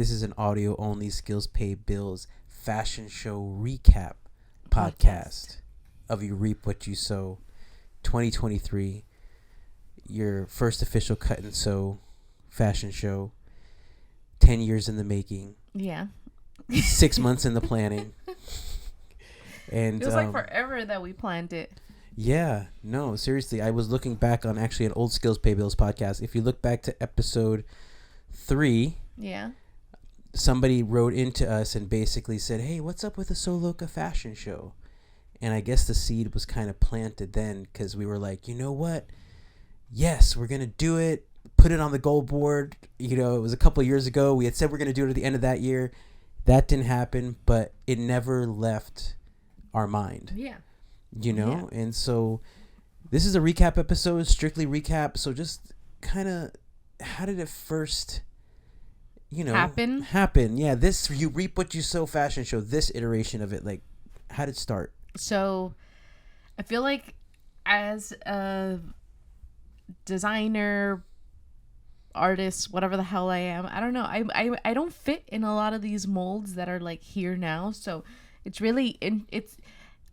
This is an audio only Skills Pay Bills fashion show recap podcast of You Reap What You Sow 2023. Your first official cut and sew fashion show. 10 years in the making. Yeah. 6 months in the planning. And it was like forever that we planned it. Yeah, no, seriously. I was looking back on actually an old Skills Pay Bills podcast. If you look back to episode 3, yeah, somebody wrote into us and basically said, hey, what's up with the Sew Loka fashion show? And I guess the seed was kind of planted then because we were like, you know what? Yes, we're going to do it. Put it on the goal board. You know, it was a couple of years ago. We had said we're going to do it at the end of that year. That didn't happen, but it never left our mind. Yeah. You know? Yeah. And so this is a recap episode, strictly recap. So just kind of, how did it first, you know, happen? Yeah, this You Reap What You Sow fashion show, this iteration of it, like, how did it start? So I feel like as a designer, artist, whatever the hell I am, I don't know, I don't fit in a lot of these molds that are like here now. So it's really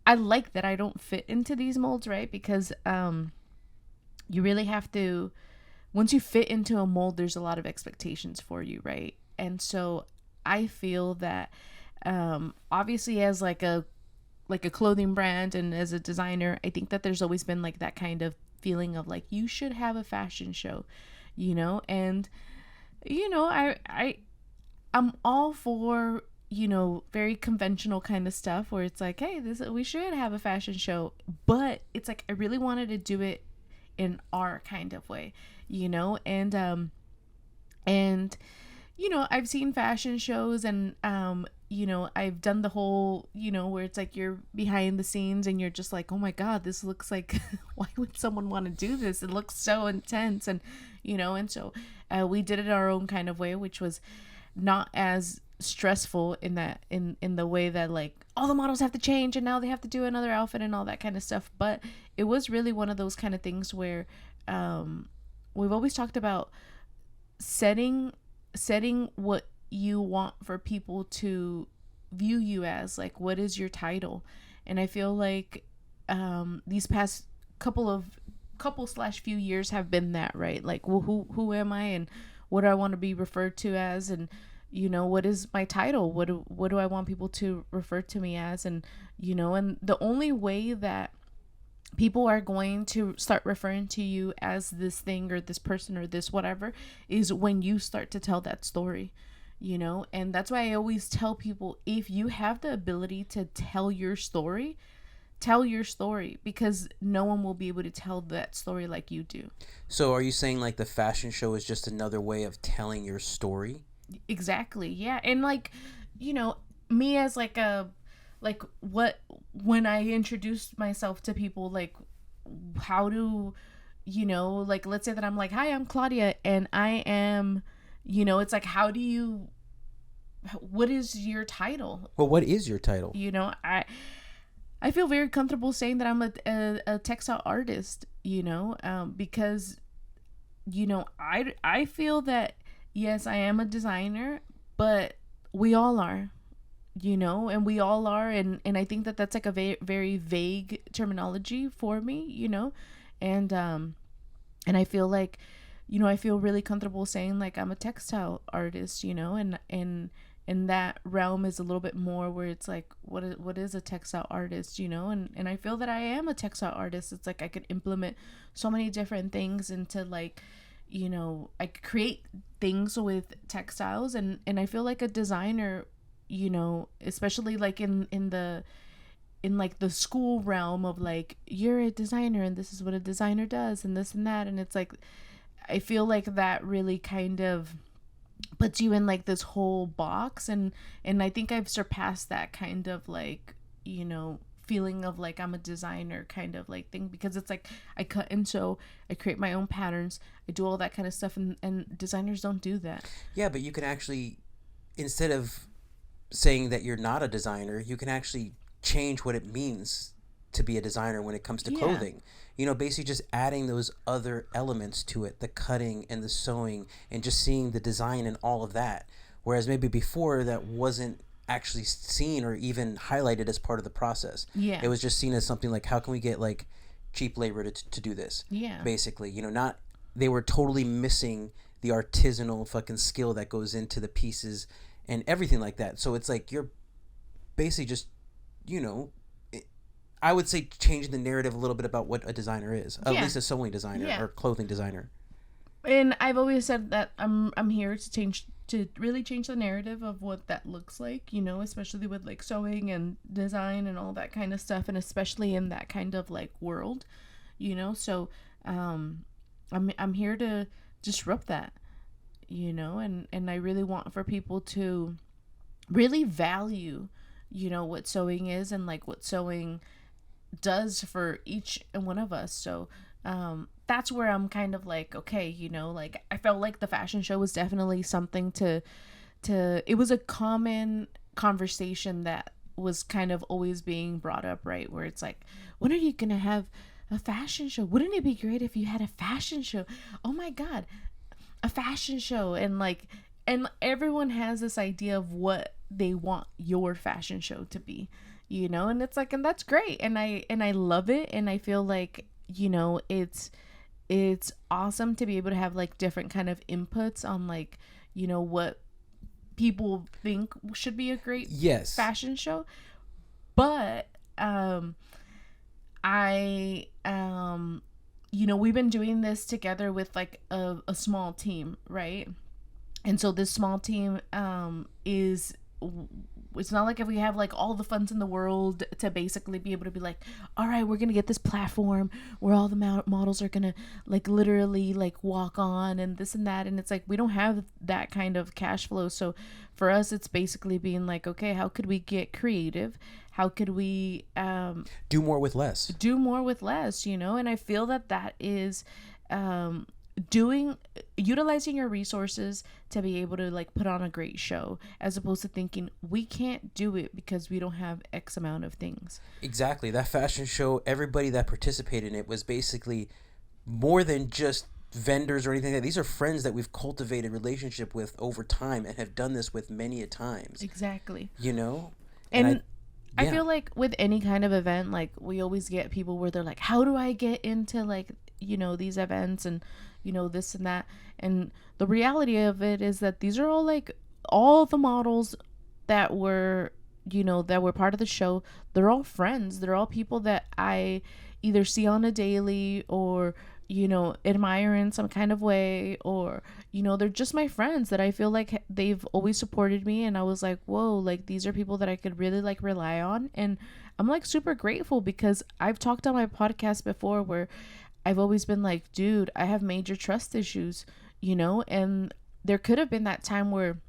I like that I don't fit into these molds, right? Because you really have to, once you fit into a mold, there's a lot of expectations for you, right? And so I feel that obviously as like a clothing brand and as a designer, I think that there's always been like that kind of feeling of like, you should have a fashion show, you know? And you know, I'm all for, you know, very conventional kind of stuff where it's like, hey, we should have a fashion show, but it's like I really wanted to do it in our kind of way, you know? And you know, I've seen fashion shows and you know, I've done the whole, you know, where it's like you're behind the scenes and you're just like, oh my God, this looks like, why would someone want to do this? It looks so intense. And, you know, and so we did it our own kind of way, which was not as stressful in that, in the way that like all the models have to change and now they have to do another outfit and all that kind of stuff. But it was really one of those kind of things where we've always talked about setting what you want for people to view you as, like, what is your title? And I feel like these past couple/few years have been that, right? Like, well, who am I and what do I want to be referred to as? And, you know, what is my title? What do I want people to refer to me as? And, you know, and the only way that people are going to start referring to you as this thing or this person or this whatever is when you start to tell that story, you know? And that's why I always tell people, if you have the ability to tell your story, because no one will be able to tell that story like you do. So are you saying like the fashion show is just another way of telling your story? Exactly. Yeah. And like, you know, me as like when I introduced myself to people, like, how do, you know, like, let's say that I'm like, hi, I'm Claudia and I am, you know, it's like, what is your title? Well, what is your title? You know, I feel very comfortable saying that I'm a textile artist, you know, because, you know, I feel that, yes, I am a designer, but we all are, you know, and we all are. And I think that that's like a very, very vague terminology for me, you know, and I feel like, you know, I feel really comfortable saying like I'm a textile artist, you know, and that realm is a little bit more where it's like, what is a textile artist, you know? And I feel that I am a textile artist. It's like I could implement so many different things into, like, you know, I could create things with textiles, and I feel like a designer, you know, especially like in like the school realm of like, you're a designer and this is what a designer does and this and that, and it's like, I feel like that really kind of puts you in like this whole box, and I think I've surpassed that kind of like, you know, feeling of like I'm a designer kind of like thing, because it's like I cut and sew, I create my own patterns, I do all that kind of stuff, and designers don't do that. Yeah, but you can actually, instead of saying that you're not a designer, you can actually change what it means to be a designer when it comes to clothing. You know, basically just adding those other elements to it, the cutting and the sewing and just seeing the design and all of that. whereas maybe before that wasn't actually seen or even highlighted as part of the process. Yeah. It was just seen as something like, how can we get like cheap labor to do this? Yeah. Basically, not, they were totally missing the artisanal fucking skill that goes into the pieces and everything like that. So it's like you're basically just, I would say changing the narrative a little bit about what a designer is, at least a sewing designer or clothing designer. And I've always said that I'm here to really change the narrative of what that looks like, especially with like sewing and design and all that kind of stuff, and especially in that kind of like world, So I'm here to disrupt that, and I really want for people to really value, what sewing is and like what sewing does for each and one of us. So that's where I'm kind of like, okay, like I felt like the fashion show was definitely something to it was a common conversation that was kind of always being brought up, right? Where it's like, when are you gonna have a fashion show? Wouldn't it be great if you had a fashion show? Oh my god, a fashion show. And everyone has this idea of what they want your fashion show to be, and it's like, and that's great, and I love it, and I feel like, it's awesome to be able to have like different kind of inputs on like, what people think should be a great fashion show. But we've been doing this together with like a small team, right? And so this small team is, it's not like if we have like all the funds in the world to basically be able to be like, all right, we're gonna get this platform where all the models are gonna like literally like walk on and this and that, and it's like we don't have that kind of cash flow. So for us, it's basically being like, okay, how could we get creative? How could we do more with less? And I feel that is utilizing your resources to be able to like put on a great show, as opposed to thinking we can't do it because we don't have X amount of things. Exactly. That fashion show, everybody that participated in it was basically more than just vendors or anything like that. These are friends that we've cultivated relationship with over time and have done this with many a times. Exactly. And I feel like with any kind of event, like we always get people where they're like, how do I get into like, these events and this and that. And the reality of it is that these are all like all the models that were part of the show. They're all friends. They're all people that I either see on a daily or admire in some kind of way, or they're just my friends that I feel like they've always supported me, and I was like, whoa, like these are people that I could really like rely on. And I'm like super grateful, because I've talked on my podcast before where I've always been like, dude, I have major trust issues, and there could have been that time where,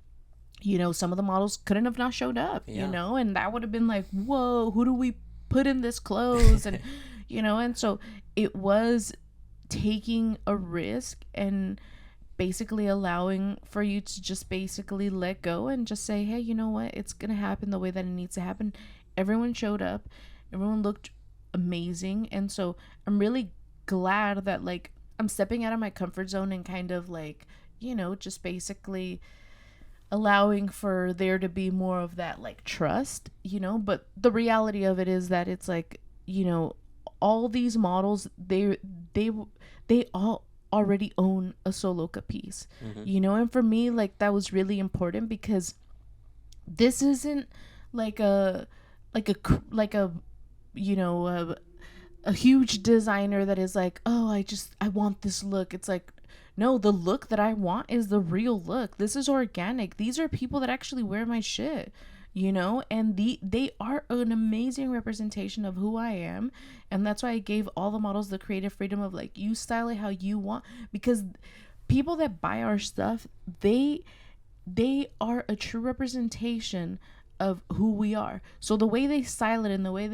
some of the models couldn't have not showed up, and that would have been like, whoa, who do we put in this clothes? And, and so it was taking a risk and basically allowing for you to just basically let go and just say, hey, you know what? It's going to happen the way that it needs to happen. Everyone showed up. Everyone looked amazing. And so I'm really glad that like I'm stepping out of my comfort zone and kind of like, just basically allowing for there to be more of that like trust, but the reality of it is that it's like, all these models, they all already own a Sew Loka piece, and for me, like that was really important, because this isn't like a huge designer that is like, oh, I want this look. It's like, no, the look that I want is the real look. This is organic. These are people that actually wear my shit, and they are an amazing representation of who I am. And that's why I gave all the models the creative freedom of like, you style it how you want, because people that buy our stuff, they are a true representation of who we are. So the way they style it and the way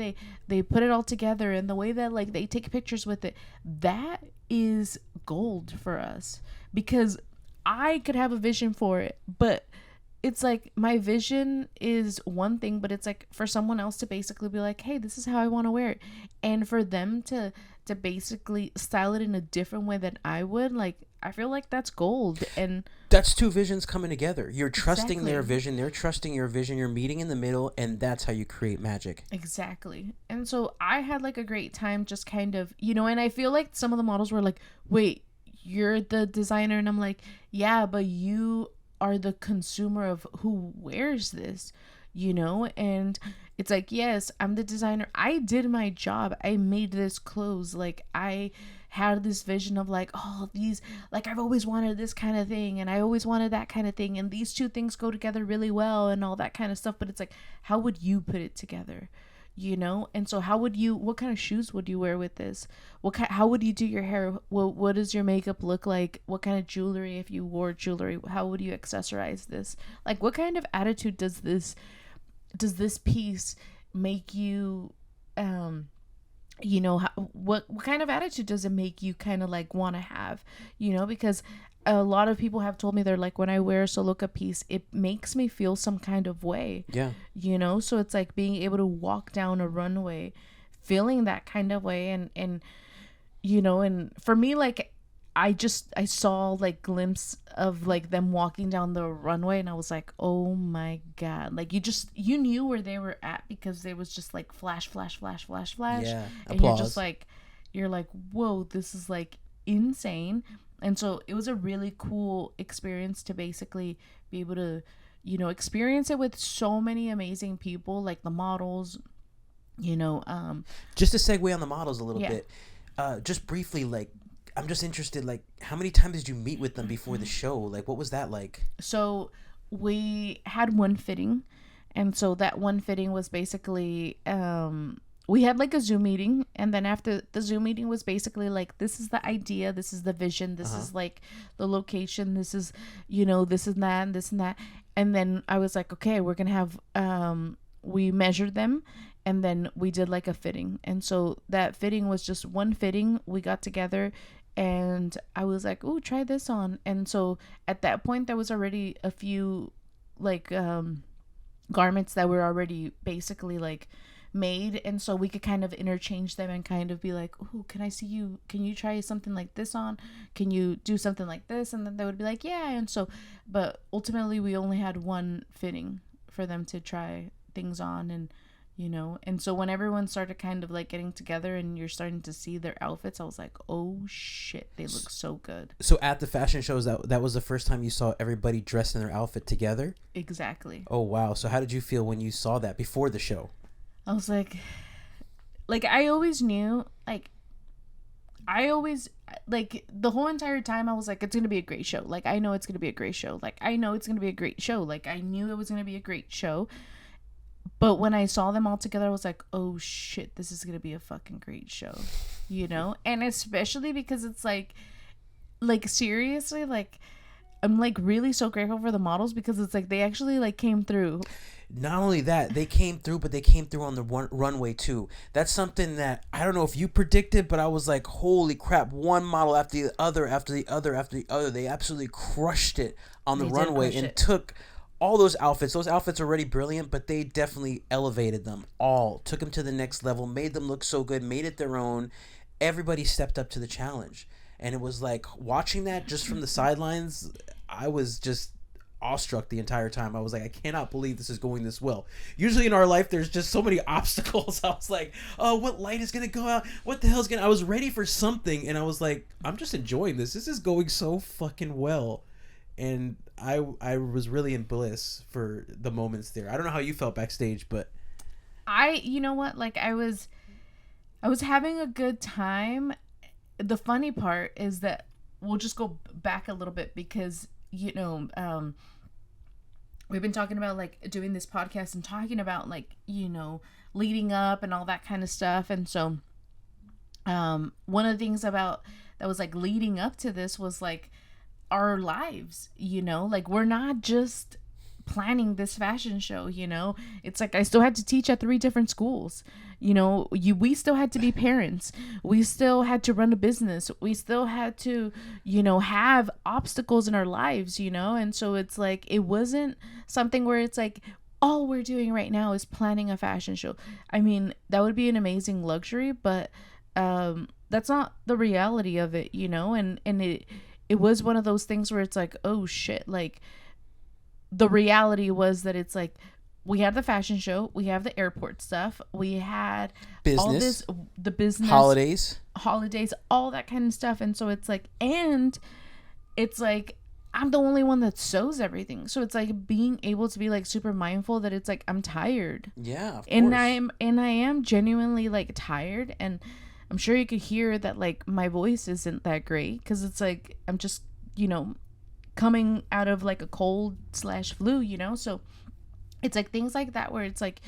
they put it all together and the way that like they take pictures with it, that is gold for us, because I could have a vision for it, but it's like my vision is one thing, but it's like for someone else to basically be like, hey, this is how I want to wear it, and for them to basically style it in a different way than I would, like, I feel like that's gold. And that's two visions coming together. You're trusting exactly. their vision, they're trusting your vision, you're meeting in the middle, and that's how you create magic. Exactly. And so I had like a great time just kind of, and I feel like some of the models were like, wait, you're the designer? And I'm like, yeah, but you are the consumer of who wears this, and it's like, yes, I'm the designer, I did my job, I made this clothes, like I had this vision of like, oh, these, like, I've always wanted this kind of thing and I always wanted that kind of thing, and these two things go together really well and all that kind of stuff. But it's like, how would you put it together? And so what kind of shoes would you wear with this? How would you do your hair? What does your makeup look like? What kind of jewelry, if you wore jewelry, how would you accessorize this? Like, what kind of attitude does this piece make you, what kind of attitude does it make you kind of like want to have, because a lot of people have told me, they're like, when I wear a Sew Loka piece, it makes me feel some kind of way. Yeah. So it's like being able to walk down a runway feeling that kind of way. And for me, like, I saw like glimpse of like them walking down the runway, and I was like, oh my God, like you knew where they were at, because there was just like flash, flash, flash, flash, flash. Yeah. And Applause. you're like, whoa, this is like insane. And so it was a really cool experience to basically be able to, experience it with so many amazing people, like the models, Just to segue on the models a little bit, just briefly, like, I'm just interested, like, how many times did you meet with them before the show? Like, what was that like? So we had one fitting, and so that one fitting was basically, we had like a Zoom meeting, and then after the Zoom meeting was basically like, this is the idea, this is the vision, this is like the location, this is, this is that, and this and that. And then I was like, okay, we're gonna have, we measured them, and then we did like a fitting. And so that fitting was just one fitting. We got together, and I was like, oh, try this on. And so at that point, there was already a few like garments that were already basically like made, and so we could kind of interchange them and kind of be like, oh, can you try something like this on, can you do something like this? And then they would be like, yeah. And so, but ultimately we only had one fitting for them to try things on. And and so when everyone started kind of like getting together and you're starting to see their outfits, I was like, oh shit, they look so good. So at the fashion shows, that was the first time you saw everybody dressed in their outfit together? Exactly. Oh wow. So how did you feel when you saw that before the show? I was like I always knew, like the whole entire time I was like, it's gonna be a great show. Like, I know it's gonna be a great show. Like, I know it's gonna be a great show. Like, I knew it was gonna be a great show. But when I saw them all together, I was like, oh shit, this is gonna be a fucking great show. And especially because it's like seriously, like, I'm like really so grateful for the models, because it's like they actually like came through. Not only that, they came through, but they came through on the runway too. That's something that I don't know if you predicted, but I was like, holy crap, one model after the other, after the other, after the other. They absolutely crushed it on the runway and took all those outfits. Those outfits are already brilliant, but they definitely elevated them all, took them to the next level, made them look so good, made it their own. Everybody stepped up to the challenge. And it was like, watching that just from the sidelines, I was just awestruck the entire time. I was like, I cannot believe this is going this well. Usually in our life, there's just so many obstacles. I was like, oh, what light is going to go out? What the hell's going to... I was ready for something, and I was like, I'm just enjoying this. This is going so fucking well. And I was really in bliss for the moments there. I don't know how you felt backstage, but... you know what? Like, I was having a good time. The funny part is that we'll just go back a little bit, because we've been talking about like doing this podcast and talking about like leading up and all that kind of stuff. And so one of the things about that was like leading up to this was like our lives, like we're not just planning this fashion show, you know. It's like I still had to teach at 3 different schools, you know. We still had to be parents, we still had to run a business, we still had to, you know, have obstacles in our lives, you know. And so it's like it wasn't something where it's like all we're doing right now is planning a fashion show. I mean, that would be an amazing luxury, but that's not the reality of it, you know. And it was one of those things where it's like, oh shit, like the reality was that it's like we had the fashion show, we have the airport stuff, we had Business, all this, the business, holidays, all that kind of stuff. And so it's like, and it's like I'm the only one that sews everything, so it's like being able to be like super mindful that it's like I'm tired. Yeah, of and course. I am genuinely like tired, and I'm sure you could hear that like my voice isn't that great because it's like I'm just, you know, coming out of like a cold / flu, you know. So it's like things like that where it's like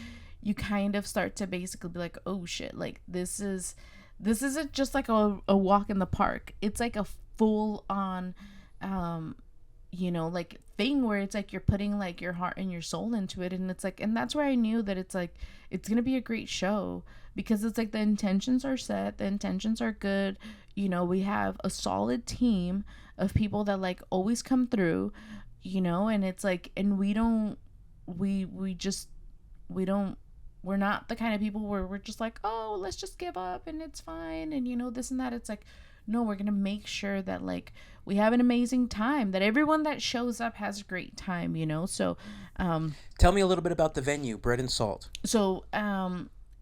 you kind of start to basically be like, oh shit, like this isn't just like a walk in the park. It's like a full on you know, like thing where it's like you're putting like your heart and your soul into it. And it's like, and that's where I knew that it's like it's gonna be a great show because it's like the intentions are set, the intentions are good, you know. We have a solid team of people that like always come through, you know. And it's like, and we don't, we're not the kind of people where we're just like, oh, let's just give up and it's fine and, you know, this and that. It's like, no, we're gonna make sure that like we have an amazing time, that everyone that shows up has a great time, you know. So Tell me a little bit about the venue, Bread and Salt. so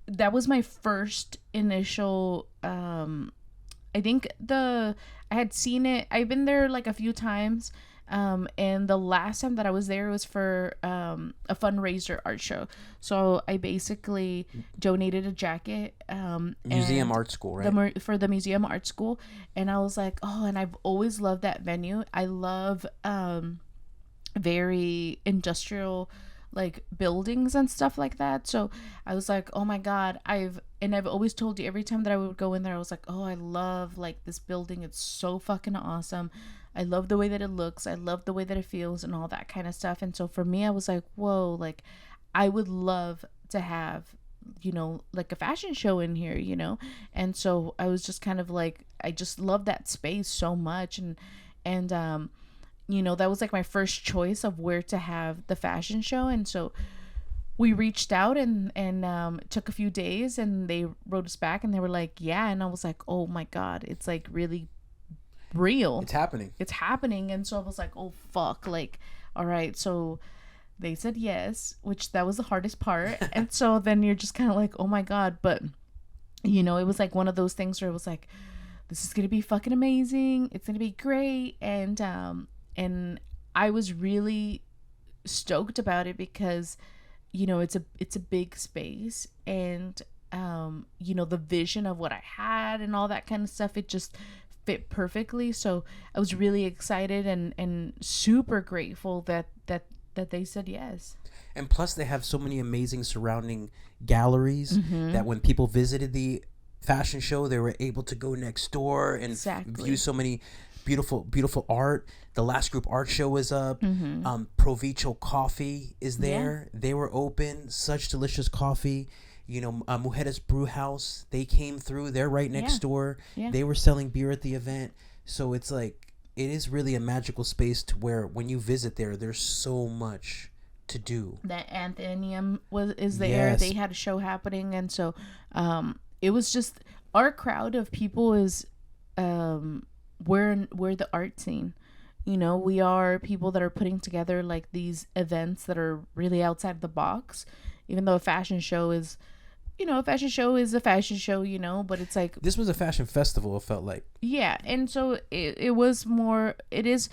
that was my first initial I think I had seen it, I've been there like a few times, and the last time that I was there was for a fundraiser art show. So I basically donated a jacket, Museum and Art School, right? for the museum art school. And I was like, oh, and I've always loved that venue. I love very industrial like buildings and stuff like that. So I was like, oh my god, I've always told you every time that I would go in there, I was like, oh, I love like this building, it's so fucking awesome. I love the way that it looks, I love the way that it feels and all that kind of stuff. And so for me, I was like, whoa, like I would love to have, you know, like a fashion show in here, you know. And so I was just kind of like, I just love that space so much. And you know, that was like my first choice of where to have the fashion show. And so we reached out, and it took a few days, and they wrote us back and they were like, yeah. And I was like, oh my god, it's like really real, it's happening. And so I was like, oh fuck, like all right. So they said yes, which that was the hardest part. And so then you're just kind of like, oh my god. But you know, it was like one of those things where it was like, this is gonna be fucking amazing, it's gonna be great. And I was really stoked about it because, you know, it's a big space. And you know, the vision of what I had and all that kind of stuff, it just fit perfectly. So I was really excited and super grateful that they said yes. And plus, they have so many amazing surrounding galleries that when people visited the fashion show, they were able to go next door and view so many beautiful art. The last group art show was up. Provincial Coffee is there. Yeah. They were open. Such delicious coffee. You know, Mujeres Brew House, they came through. They're right next door. Yeah. They were selling beer at the event. So it's like, it is really a magical space to where when you visit there, there's so much to do. The Athenaeum is there. Yes. They had a show happening. And so it was just, our crowd of people is we're the art scene. You know, we are people that are putting together like these events that are really outside the box, even though a fashion show is, you know, a fashion show is a fashion show, you know. But it's like, this was a fashion festival, it felt like. Yeah. And so it was more, it is,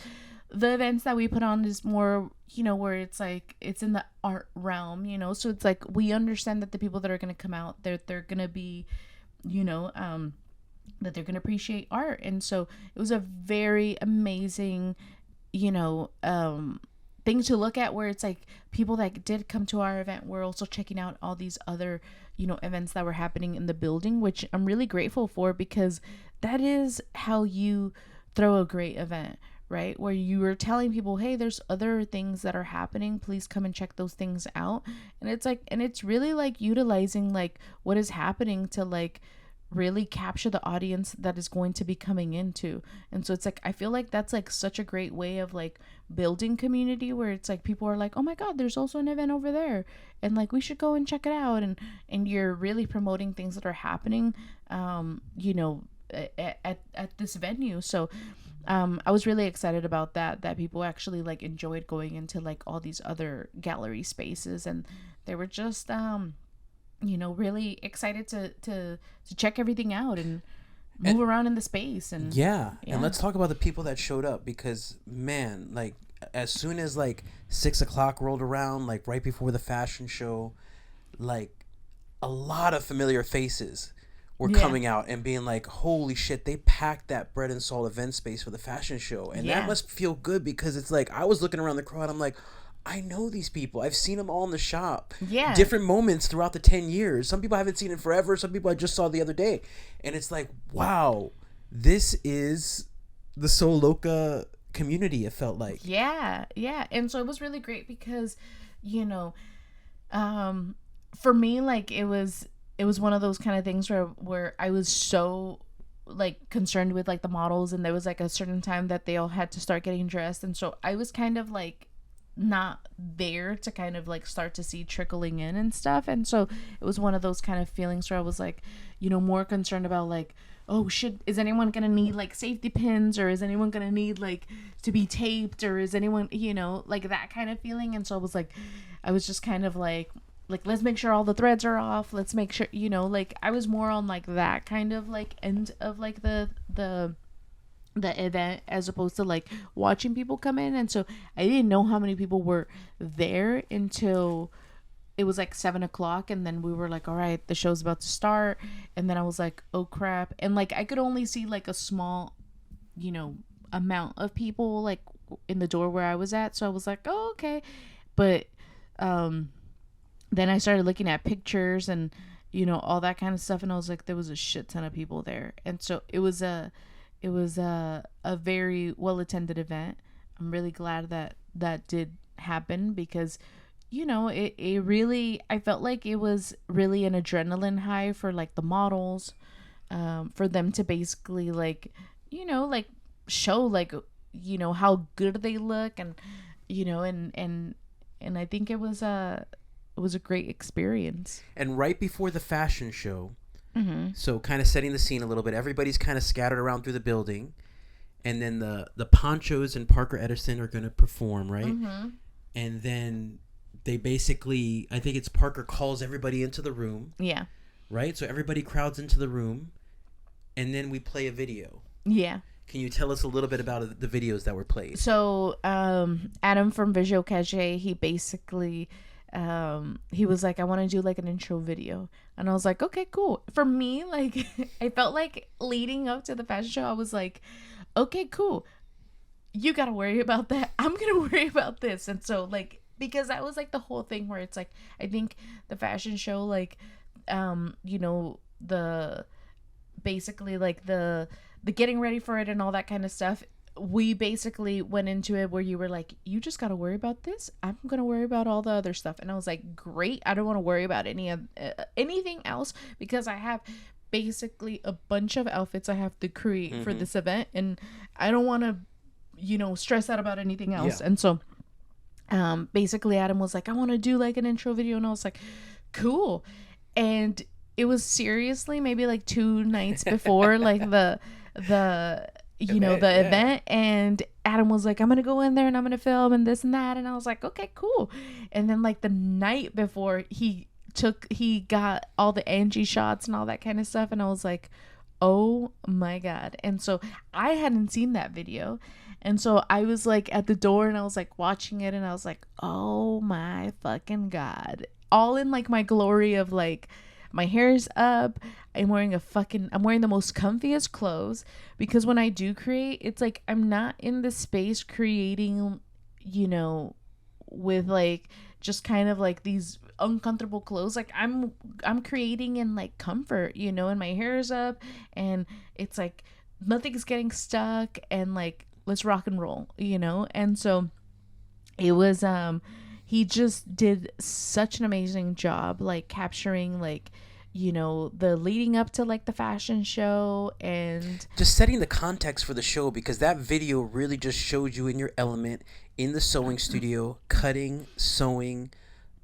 the events that we put on is more, you know, where it's like, it's in the art realm, you know. So it's like, we understand that the people that are going to come out, they're going to be, you know, that they're going to appreciate art. And so it was a very amazing, you know, thing to look at, where it's like people that did come to our event were also checking out all these other, you know, events that were happening in the building, which I'm really grateful for, because that is how you throw a great event, right? Where you were telling people, hey, there's other things that are happening. Please come and check those things out. And it's like, and it's really like utilizing like what is happening to like really capture the audience that is going to be coming into. And so it's like, I feel like that's like such a great way of like building community, where it's like people are like, oh my God, there's also an event over there, and like we should go and check it out. And you're really promoting things that are happening, you know, at this venue. So I was really excited about that people actually like enjoyed going into like all these other gallery spaces, and they were just you know, really excited to check everything out and move around in the space. And yeah, and let's talk about the people that showed up, because man, like as soon as like 6 o'clock rolled around, like right before the fashion show, like a lot of familiar faces were coming out and being like, holy shit, they packed that Bread and Salt event space for the fashion show. And that must feel good, because it's like, I was looking around the crowd, I'm like, I know these people. I've seen them all in the shop. Yeah. Different moments throughout the 10 years. Some people I haven't seen in forever. Some people I just saw the other day. And it's like, wow, this is the Sew Loka community, it felt like. Yeah. And so it was really great because, you know, for me, like it was one of those kind of things where I was so like concerned with like the models, and there was like a certain time that they all had to start getting dressed. And so I was kind of like not there to kind of like start to see trickling in and stuff. And so it was one of those kind of feelings where I was like, you know, more concerned about like, oh shit, is anyone gonna need like safety pins, or is anyone gonna need like to be taped, or is anyone, you know, like that kind of feeling. And so I was just kind of like let's make sure all the threads are off, let's make sure, you know, like I was more on like that kind of like end of like the event, as opposed to like watching people come in. And so I didn't know how many people were there until it was like 7 o'clock, and then we were like, all right, the show's about to start. And then I was like, oh crap. And like I could only see like a small, you know, amount of people like in the door where I was at. So I was like, oh, okay. But then I started looking at pictures and, you know, all that kind of stuff, and I was like, there was a shit ton of people there. And so it was a very well attended event. I'm really glad that did happen, because, you know, it really, I felt like it was really an adrenaline high for like the models, for them to basically like, you know, like show like, you know, how good they look, and, you know, and I think it was a great experience. And right before the fashion show, so kind of setting the scene a little bit, everybody's kind of scattered around through the building, and then the Ponchos and Parker Edison are going to perform, right? And then they basically, I think it's Parker calls everybody into the room. Yeah. Right? So everybody crowds into the room, and then we play a video. Yeah. Can you tell us a little bit about the videos that were played? So Adam from Visual Cache, he basically... he was like, I want to do like an intro video. And I was like, okay, cool. For me, like I felt like leading up to the fashion show, I was like, okay, cool, you gotta worry about that, I'm gonna worry about this. And so like, because that was like the whole thing where it's like, I think the fashion show, like you know, the basically like the getting ready for it and all that kind of stuff, we basically went into it where you were like, you just got to worry about this, I'm going to worry about all the other stuff. And I was like, great, I don't want to worry about anything else, because I have basically a bunch of outfits I have to create for this event, and I don't want to, you know, stress out about anything else. And so basically Adam was like, I want to do like an intro video, and I was like, cool. And it was seriously maybe like 2 nights before like the you know, the event, and Adam was like, I'm gonna go in there and I'm gonna film and this and that, and I was like, okay, cool. And then like the night before, he got all the Angie shots and all that kind of stuff, and I was like, oh my god. And so I hadn't seen that video, and so I was like at the door and I was like watching it, and I was like, oh my fucking god, all in like my glory of like, my hair's up, I'm wearing the most comfiest clothes, because when I do create, it's like I'm not in the space creating, you know, with like just kind of like these uncomfortable clothes. Like I'm creating in like comfort, you know, and my hair is up, and it's like nothing's getting stuck, and like let's rock and roll, And so it was he just did such an amazing job, like capturing like the leading up to like the fashion show and just setting the context for the show, because that video really just showed you in your element in the sewing studio, cutting, sewing,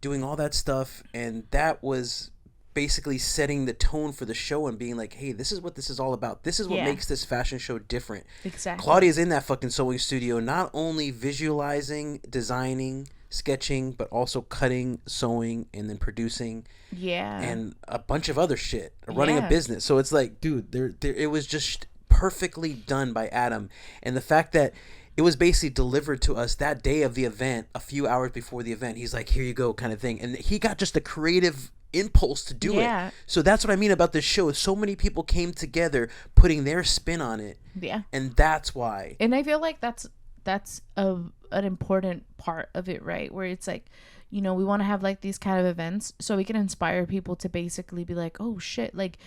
doing all that stuff, and that was basically setting the tone for the show and being like, hey, this is what this is all about. This is what makes this fashion show different. Exactly. Claudia's in that fucking sewing studio, not only visualizing, designing, sketching, but also cutting, sewing, and then producing. Yeah. And a bunch of other shit, running a business. So it's like, dude, it was just perfectly done by Adam. And the fact that it was basically delivered to us that day of the event, a few hours before the event. He's like, here you go, kind of thing. And he got just a creative impulse to do it. So that's what I mean about this show. So many people came together putting their spin on it. Yeah. And that's why. And I feel like that's an important part of it, right? Where it's like, we want to have like these kind of events so we can inspire people to basically be like, oh shit, like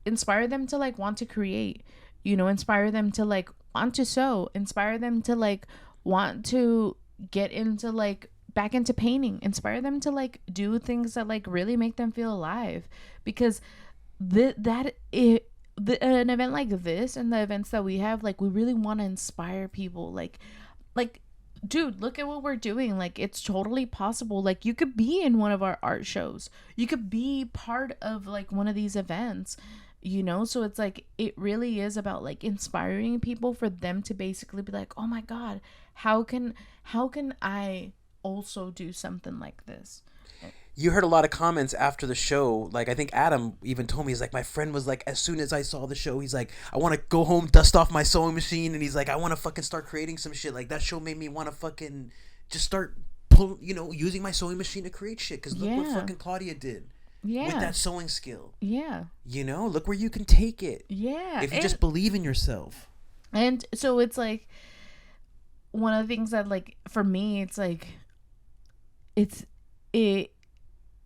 inspire them to like want to create, inspire them to like want to sew, inspire them to like want to get into like back into painting, inspire them to like do things that like really make them feel alive. Because an event like this and the events that we have, like we really want to inspire people, like dude, look at what we're doing. Like it's totally possible. Like you could be in one of our art shows, you could be part of like one of these events, so it's like it really is about like inspiring people for them to basically be like, oh my god, how can I also do something like this? You heard a lot of comments after the show. Like, I think Adam even told me, he's like, my friend was like, as soon as I saw the show, he's like, I want to go home, dust off my sewing machine, and he's like, I want to fucking start creating some shit. Like, that show made me want to fucking just start using my sewing machine to create shit. Because look what fucking Claudia did. With that sewing skill. Yeah. Look where you can take it. Yeah. If you just believe in yourself. And so it's like, one of the things that like, for me, it's like,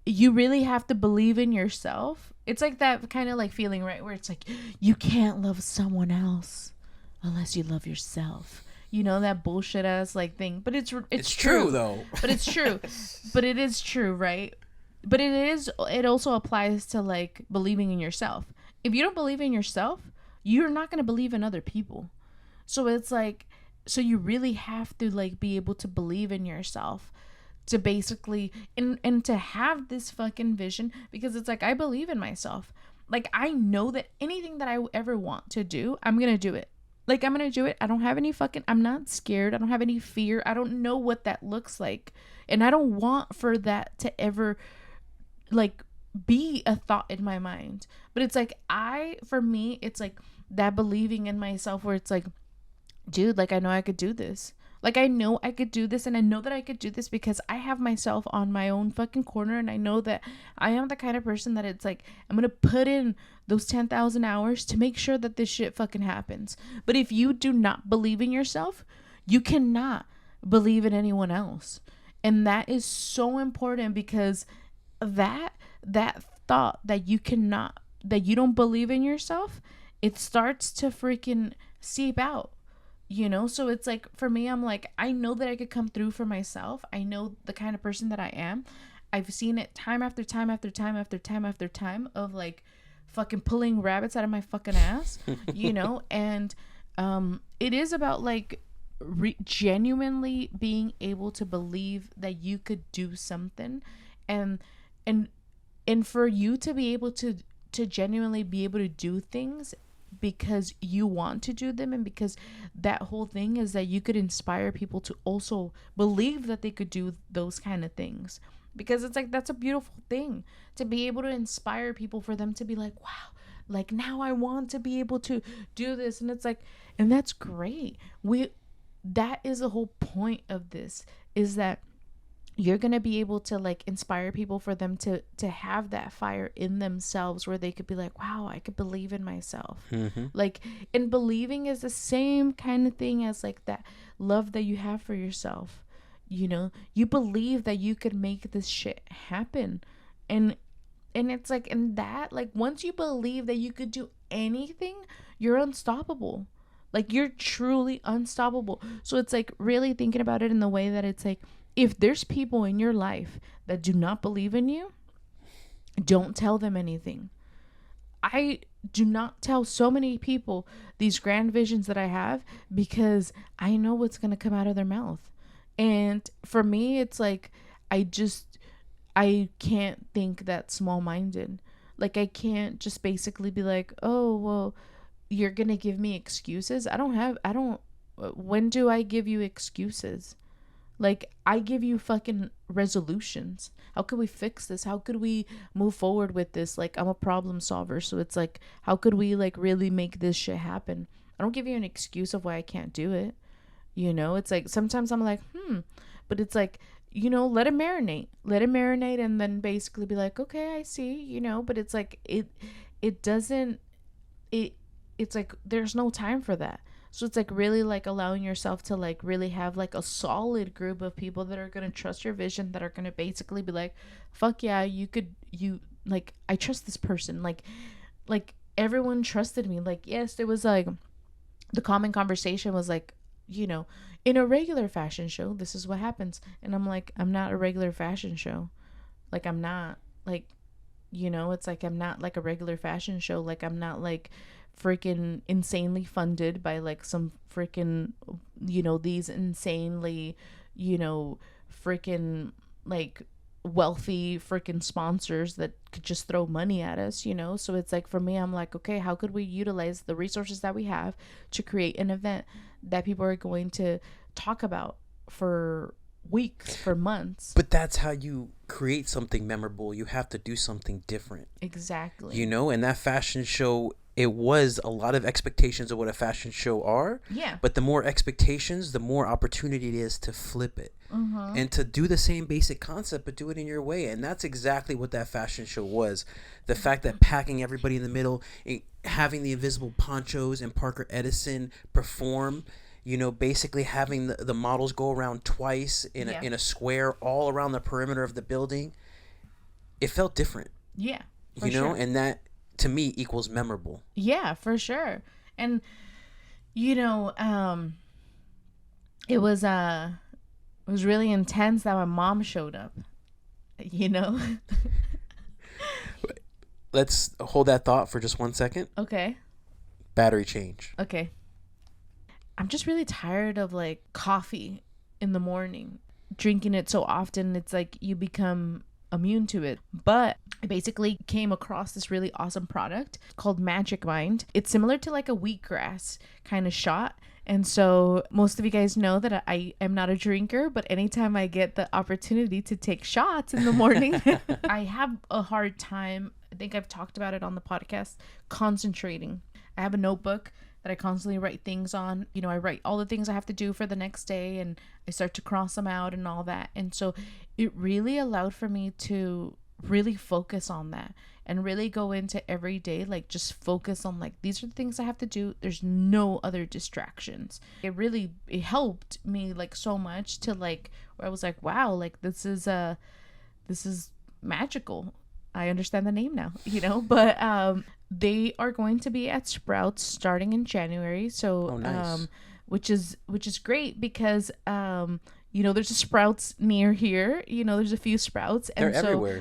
you really have to believe in yourself. It's like that kind of like feeling, right? Where it's like, you can't love someone else unless you love yourself. That bullshit ass like thing. But it's true though. But it's true. But it is true, right? But it also applies to like believing in yourself. If you don't believe in yourself, you're not going to believe in other people. So it's like, so you really have to like be able to believe in yourself to basically and to have this fucking vision, because it's like, I believe in myself. Like I know that anything that I ever want to do, I'm going to do it. Like I'm going to do it. I don't have any I'm not scared. I don't have any fear. I don't know what that looks like. And I don't want for that to ever like be a thought in my mind. But it's like, for me, it's like that believing in myself where it's like, dude, like I know I could do this. Like I know I could do this, and I know that I could do this because I have myself on my own fucking corner, and I know that I am the kind of person that it's like, I'm gonna put in those 10,000 hours to make sure that this shit fucking happens. But if you do not believe in yourself, you cannot believe in anyone else. And that is so important, because that thought that you don't believe in yourself, it starts to freaking seep out. So it's like, for me, I'm like, I know that I could come through for myself. I know the kind of person that I am. I've seen it time after time after time after time after time of like fucking pulling rabbits out of my fucking ass, and it is about like genuinely being able to believe that you could do something, and for you to be able to genuinely be able to do things because you want to do them, and because that whole thing is that you could inspire people to also believe that they could do those kind of things. Because it's like, that's a beautiful thing, to be able to inspire people, for them to be like, wow, like now I want to be able to do this. And it's like, and that's great. That is the whole point of this, is that you're going to be able to like inspire people, for them to have that fire in themselves where they could be like, wow, I could believe in myself. Mm-hmm. Like, and believing is the same kind of thing as like that love that you have for yourself. You believe that you could make this shit happen. And it's like, and that, like, once you believe that you could do anything, you're unstoppable. Like, you're truly unstoppable. So it's like really thinking about it in the way that it's like, if there's people in your life that do not believe in you, don't tell them anything. I do not tell so many people these grand visions that I have, because I know what's going to come out of their mouth. And for me, it's like, I can't think that small minded. Like, I can't just basically be like, oh, well, you're going to give me excuses. When do I give you excuses? Like, I give you fucking resolutions. How could we fix this? How could we move forward with this? Like, I'm a problem solver. So it's like, how could we like really make this shit happen? I don't give you an excuse of why I can't do it. It's like, sometimes I'm like, but it's like, let it marinate. Let it marinate, and then basically be like, okay, I see, but it's like, it's like, there's no time for that. So it's like really like allowing yourself to like really have like a solid group of people that are going to trust your vision, that are going to basically be like, fuck yeah, like, I trust this person. Like everyone trusted me. Like, yes, it was like, the common conversation was like, in a regular fashion show, this is what happens. And I'm like, I'm not a regular fashion show. Like, I'm not like, it's like, I'm not like a regular fashion show. Like, I'm not like freaking insanely funded by like some freaking, these insanely, freaking like wealthy freaking sponsors that could just throw money at us. So it's like, for me, I'm like, okay, how could we utilize the resources that we have to create an event that people are going to talk about for weeks, for months? But that's how you create something memorable. You have to do something different. Exactly. And that fashion show, it was a lot of expectations of what a fashion show are. Yeah. But the more expectations, the more opportunity it is to flip it. And to do the same basic concept, but do it in your way. And that's exactly what that fashion show was. The fact that packing everybody in the middle, having the invisible ponchos and Parker Edison perform, basically having the models go around twice in a square all around the perimeter of the building. It felt different. Yeah. For sure. And that, to me, equals memorable. Yeah, for sure. And it was really intense that my mom showed up. Let's hold that thought for just 1 second. Okay. Battery change. Okay. I'm just really tired of like coffee in the morning. Drinking it so often, it's like you become immune to it. But I basically came across this really awesome product called Magic Mind. It's similar to like a wheatgrass kind of shot. And so most of you guys know that I am not a drinker, but anytime I get the opportunity to take shots in the morning, I have a hard time. I think I've talked about it on the podcast, concentrating. I have a notebook that I constantly write things on. I write all the things I have to do for the next day, and I start to cross them out and all that. And so it really allowed for me to really focus on that and really go into every day, like just focus on like, these are the things I have to do. There's no other distractions. It helped me like so much to like, where I was like, wow, like this is magical. I understand the name now, but they are going to be at Sprouts starting in January. So, nice. Which is great because, there's a Sprouts near here, there's a few Sprouts, and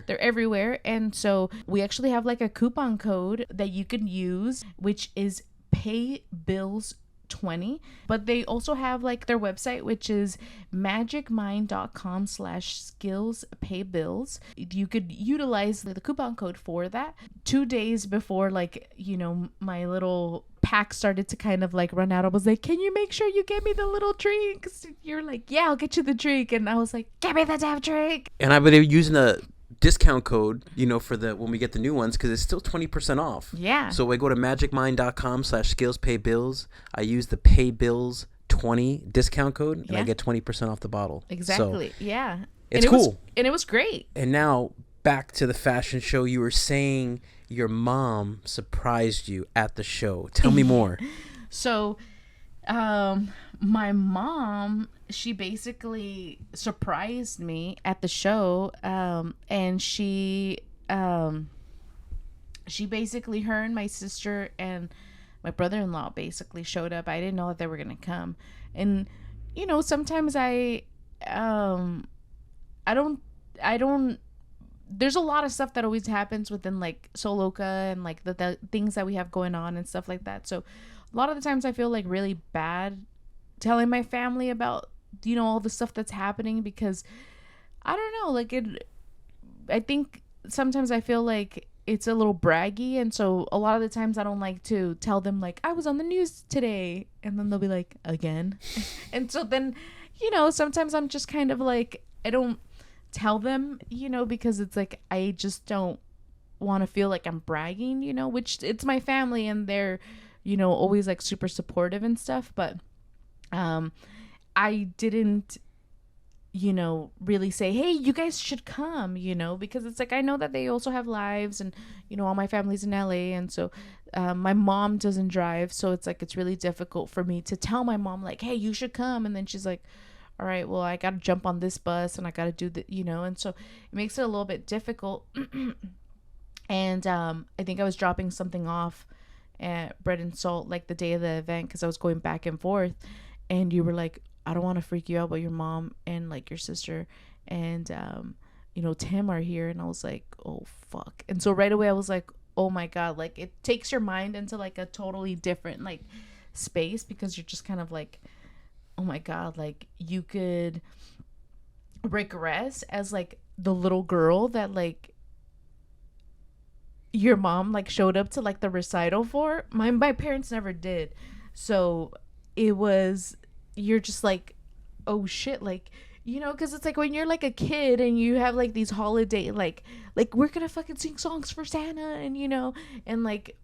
they're everywhere. And so we actually have like a coupon code that you can use, which is PayBills20. But they also have like their website, which is magicmind.com/skillspaybills. You could utilize the coupon code for that. 2 days before, like, my little pack started to kind of like run out, I was like, can you make sure you get me the little drinks? You're like, yeah, I'll get you the drink. And I was like, get me the damn drink. And I've been using a discount code, for the when we get the new ones, because it's still 20% off. Yeah. So I go to magicmind.com/skillspaybills. I use the PayBills20 discount code, and I get 20% off the bottle. Exactly. So yeah. It's cool. And it was great. And now back to the fashion show. You were saying your mom surprised you at the show. Tell me more. So, my mom, she basically surprised me at the show, and she basically, her and my sister and my brother-in-law basically showed up. I didn't know that they were gonna come. And sometimes um I don't I don't there's a lot of stuff that always happens within like Sew Loka and like the things that we have going on and stuff like that. So a lot of the times I feel like really bad telling my family about all the stuff that's happening, because I don't know, like I think sometimes I feel like it's a little braggy, and so a lot of the times I don't like to tell them like I was on the news today, and then they'll be like, again. And so then sometimes I'm just kind of like, I don't tell them, because it's like I just don't want to feel like I'm bragging, which it's my family and they're always like super supportive and stuff. But I didn't really say, hey, you guys should come, because it's like I know that they also have lives, and all my family's in LA, and so my mom doesn't drive, so it's like it's really difficult for me to tell my mom like, hey, you should come, and then she's like, all right, well, I gotta jump on this bus and I gotta do the and so it makes it a little bit difficult. And I think I was dropping something off at Bread and Salt like the day of the event, because I was going back and forth, and you were like, I don't want to freak you out, but your mom and like your sister and Tim are here. And I was like, oh fuck. And so right away I was like, oh my god, like it takes your mind into like a totally different like space, because you're just kind of like, oh my god, like you could regress as like the little girl that like your mom like showed up to like the recital for. My parents never did, so it was, you're just like, oh shit, like because it's like when you're like a kid and you have like these holiday like we're gonna fucking sing songs for Santa, and and like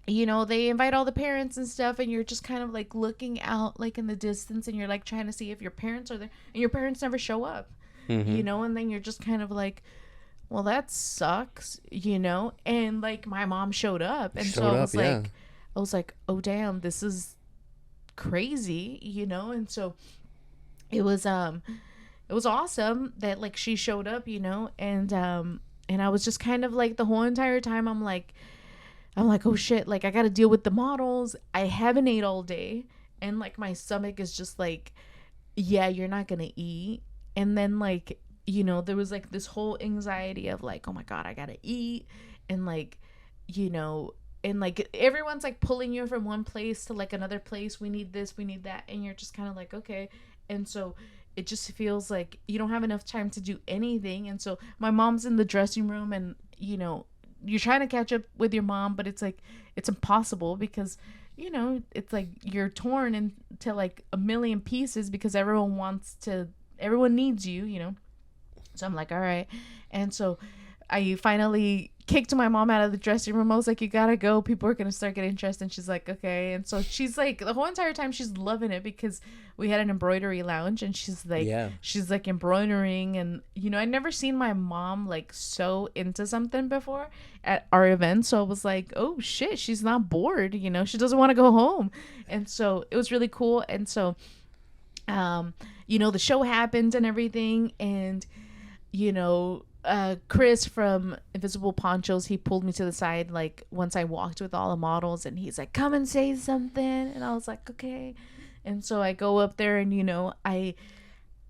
they invite all the parents and stuff, and you're just kind of like looking out like in the distance, and you're like trying to see if your parents are there, and your parents never show up. And then you're just kind of like, well, that sucks, and like my mom showed up, and so I was like, oh damn, this is crazy, and so it was awesome that like she showed up, and I was just kind of like the whole entire time I'm like, oh shit, like I gotta deal with the models. I haven't ate all day, and like my stomach is just like, yeah, you're not gonna eat. And then like there was like this whole anxiety of like, oh my god, I gotta eat, and like and like everyone's like pulling you from one place to like another place. We need this, we need that, and you're just kind of like, okay. And so it just feels like you don't have enough time to do anything. And so my mom's in the dressing room, and you're trying to catch up with your mom, but it's like it's impossible, because it's like you're torn into like a million pieces, because everyone needs you. So I'm like, all right. And so I finally kicked my mom out of the dressing room. I was like, you gotta go, people are gonna start getting dressed. And she's like, okay. And so she's like, the whole entire time she's loving it, because we had an embroidery lounge, and she's like embroidering. And I'd never seen my mom like so into something before at our event. So I was like, oh shit, she's not bored, she doesn't want to go home. And so it was really cool. And so the show happened and everything, and Chris from Invisible Ponchos, he pulled me to the side like once I walked with all the models, and he's like, come and say something. And I was like, okay. And so I go up there, and I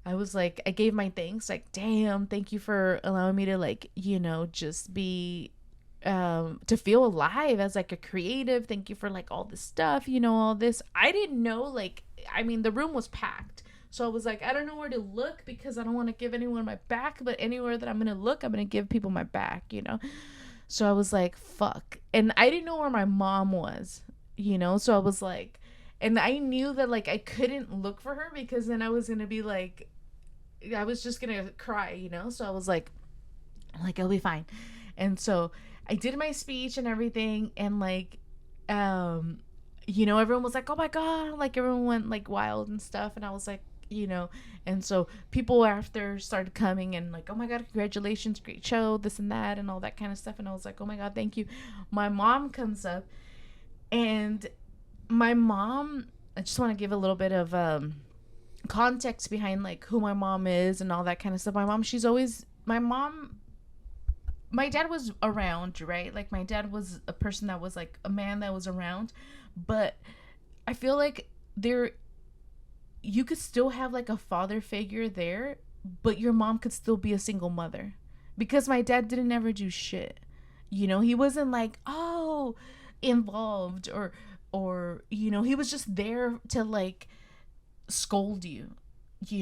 was like, I gave my thanks, like, damn, thank you for allowing me to like just be to feel alive as like a creative. Thank you for like all this stuff, all this. I didn't know, like, I mean, the room was packed. So I was like, I don't know where to look, because I don't want to give anyone my back, but anywhere that I'm going to look, I'm going to give people my back, So I was like, fuck. And I didn't know where my mom was, So I was like, and I knew that like I couldn't look for her, because then I was going to be like, I was just going to cry, So I was like, I'll be fine. And so I did my speech and everything, and like, everyone was like, oh my god, like everyone went like wild and stuff, and I was like, and so people after started coming and like, oh my god, congratulations, great show, this and that and all that kind of stuff. And I was like, oh my god, thank you. My mom comes up, and my mom, I just want to give a little bit of context behind like who my mom is and all that kind of stuff. My mom my dad was around, right? Like my dad was a person that was like a man that was around, but I feel like there you could still have like a father figure there, but your mom could still be a single mother. Because my dad didn't ever do shit. You know, he wasn't like, oh, involved or he was just there to like scold you,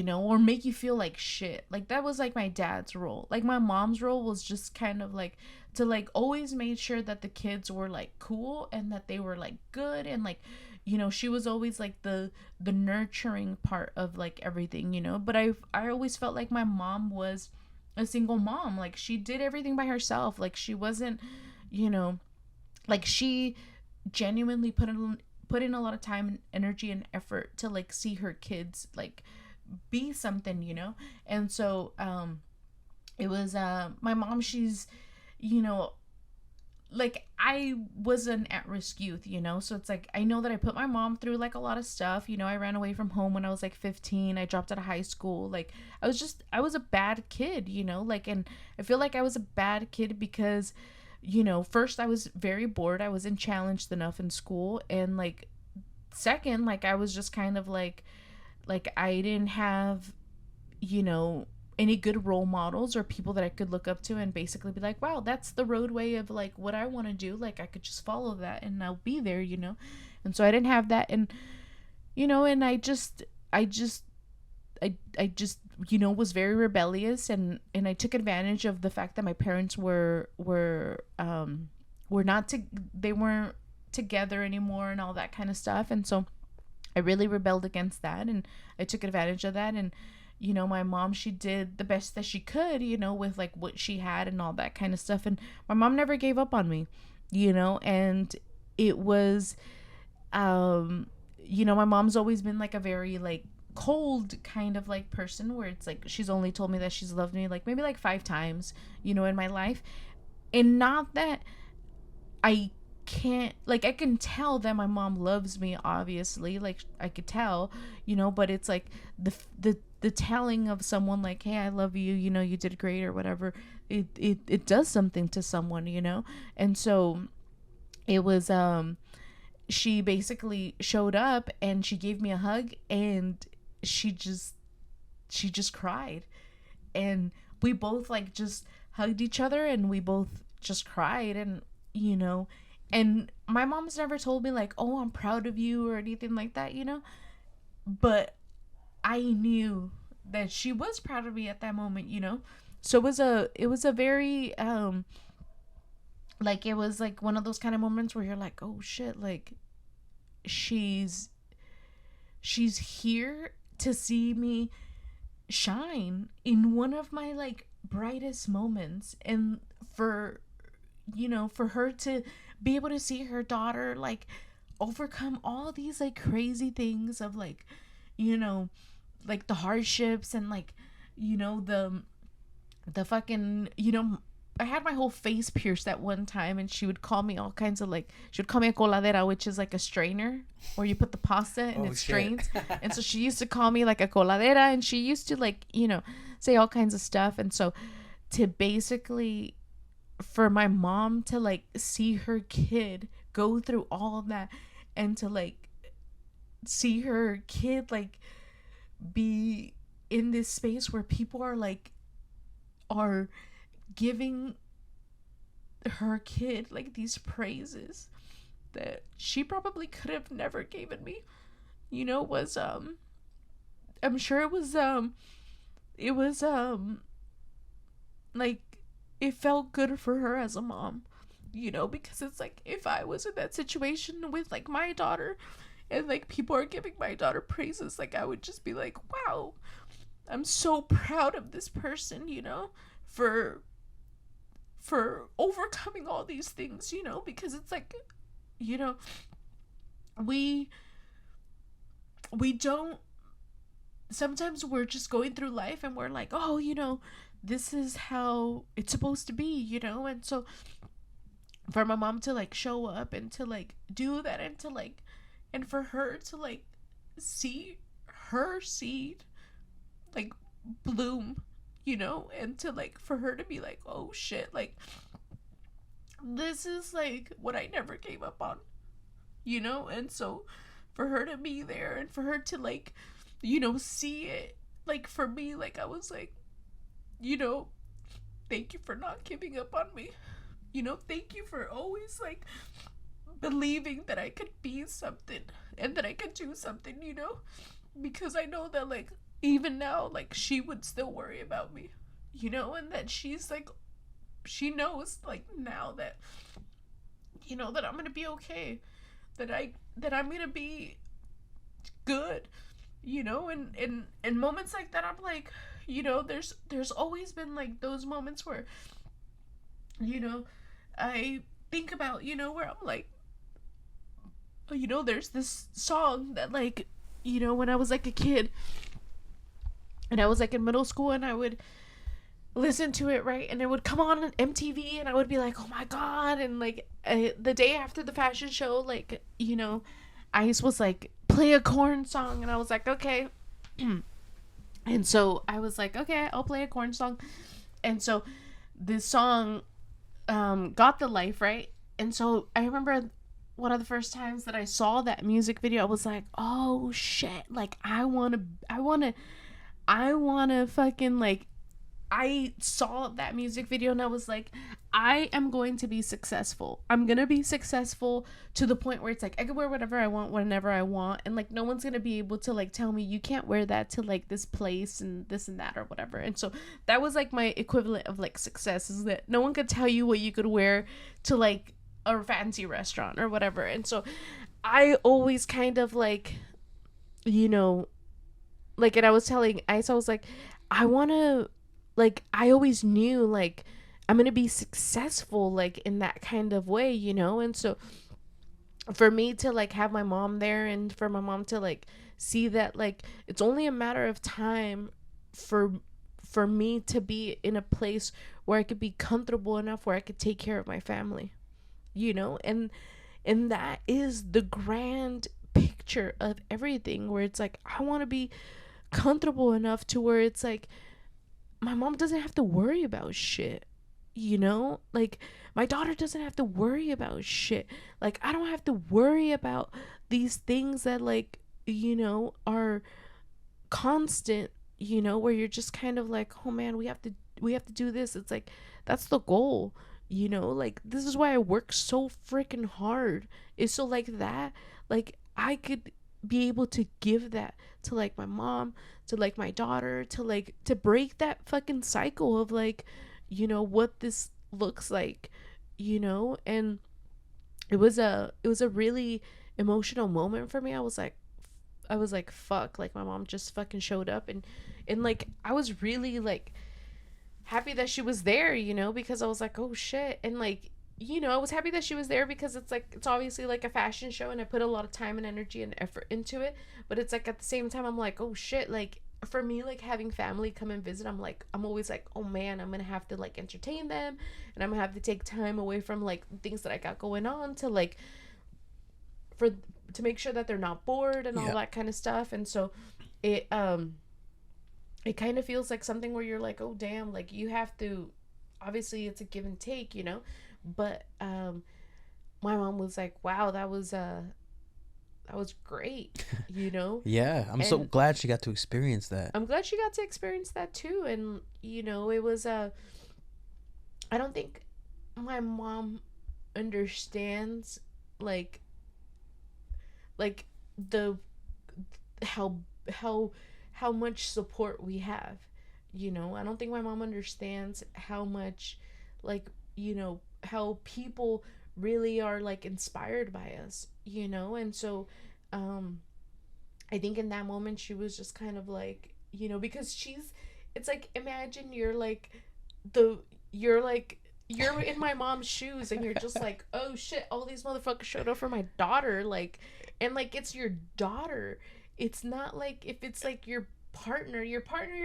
or make you feel like shit. Like that was like my dad's role. Like my mom's role was just kind of like to like always make sure that the kids were like cool and that they were like good and like she was always like the nurturing part of like everything, but I always felt like my mom was a single mom. Like she did everything by herself. Like she wasn't, you know like she genuinely put in a lot of time and energy and effort to like see her kids like be something, and so it was my mom. She's, you know like I was an at-risk youth, so it's like I know that I put my mom through like a lot of stuff. I ran away from home when I was like 15. I dropped out of high school. Like I was a bad kid, like, and I feel like I was a bad kid because first I was very bored. I wasn't challenged enough in school, and like second, like I was just kind of like I didn't have, you know, any good role models or people that I could look up to and basically be like, wow, that's the roadway of like what I want to do. Like I could just follow that and I'll be there. And so I didn't have that. And, and I just was very rebellious, and I took advantage of the fact that my parents were not they weren't together anymore and all that kind of stuff. And so I really rebelled against that, and I took advantage of that. And my mom, she did the best that she could, with like what she had and all that kind of stuff. And my mom never gave up on me, and it was my mom's always been like a very like cold kind of like person, where it's like she's only told me that she's loved me like maybe like 5 times, in my life. And not that I can't, like, I can tell that my mom loves me, obviously, like I could tell, but it's like the telling of someone like, hey, I love you, you did great or whatever, it does something to someone, and so it was she basically showed up and she gave me a hug, and she just cried, and we both like just hugged each other, and we both just cried. And and my mom's never told me like, oh, I'm proud of you or anything like that, but I knew that she was proud of me at that moment. So it was a very like, it was like one of those kind of moments where you're like, oh shit, like she's here to see me shine in one of my like brightest moments. And for her to be able to see her daughter like overcome all these like crazy things of like, like the hardships and like, the fucking, I had my whole face pierced at one time, and she would call me all kinds of like, she would call me a coladera, which is like a strainer where you put the pasta and it strains. And so she used to call me like a coladera, and she used to like, say all kinds of stuff. And so to basically, for my mom to like see her kid go through all of that, and to like see her kid like be in this space where people are giving her kid like these praises that she probably could have never given me, was I'm sure it was like, it felt good for her as a mom, because it's like, if I was in that situation with like my daughter, and like people are giving my daughter praises, like I would just be like, wow, I'm so proud of this person, for overcoming all these things, because it's like, we don't, sometimes we're just going through life and we're like, oh, this is how it's supposed to be, and so for my mom to like show up and to like do that, and to like, and for her to like see her seed like bloom, you know, and to like for her to be like, oh shit, like this is like what I never gave up on, you know. And so for her to be there and for her to like, you know, see it, like for me, like I was like, you know, thank you for not giving up on me, you know, thank you for always like believing that I could be something and that I could do something, you know, because I know that like even now like she would still worry about me, you know, and that she's like, she knows like now that, you know, that I'm gonna be okay, that I'm gonna be good, you know. And in moments like that I'm like, you know, there's always been like those moments where, you know, I think about, you know, where I'm like, you know, there's this song that like, you know, when I was like a kid and I was like in middle school and I would listen to it, right, and it would come on MTV and I would be like, oh my god. And like the day after the fashion show, like, you know, Ice was like, play a corn song, and I was like, okay. And so I was like, okay, I'll play a corn song. And so this song got the life, right. And so I remember one of the first times that I saw that music video, I was like, oh shit, like I want to fucking like, I saw that music video and I was like, I am going to be successful. I'm going to be successful to the point where it's like, I can wear whatever I want, whenever I want. And like, no one's going to be able to like tell me you can't wear that to like this place and this and that or whatever. And so that was like my equivalent of like success, is that no one could tell you what you could wear to like a fancy restaurant or whatever. And so I always kind of like, you know, like, and I was telling Ice, I was like, I want to, like, I always knew like I'm gonna be successful like in that kind of way, you know. And so for me to like have my mom there and for my mom to like see that like it's only a matter of time for me to be in a place where I could be comfortable enough where I could take care of my family, you know. And that is the grand picture of everything, where it's like I want to be comfortable enough to where it's like my mom doesn't have to worry about shit, you know. Like my daughter doesn't have to worry about shit. Like I don't have to worry about these things that like, you know, are constant, you know, where you're just kind of like, oh man, we have to do this. It's like that's the goal, you know. Like this is why I work so freaking hard, is so like that like I could be able to give that to like my mom, to like my daughter, to like to break that fucking cycle of like, you know, what this looks like, you know. And it was a really emotional moment for me. I was like fuck, like my mom just fucking showed up. And like I was really like happy that she was there, you know, because I was like, oh shit. And like, you know, I was happy that she was there because it's like, it's obviously like a fashion show and I put a lot of time and energy and effort into it. But it's like at the same time, I'm like, oh shit, like for me, like having family come and visit, I'm like, I'm always like, oh man, I'm gonna have to like entertain them and I'm gonna have to take time away from like things that I got going on to like, for, to make sure that they're not bored and all that kind of stuff. And so it kind of feels like something where you're like, oh damn, like you have to, obviously it's a give and take, you know. But my mom was like, wow, that was great, you know. Yeah, I'm so glad she got to experience that. I'm glad she got to experience that too. And you know, it was I don't think my mom understands like the how much support we have, you know. I don't think my mom understands how much, like, you know, how people really are like inspired by us, you know. And so I think in that moment she was just kind of like, you know, because it's like, imagine you're in my mom's shoes and you're just like, oh shit, all these motherfuckers showed up for my daughter, like, and like it's your daughter. It's not like if it's like your partner, you're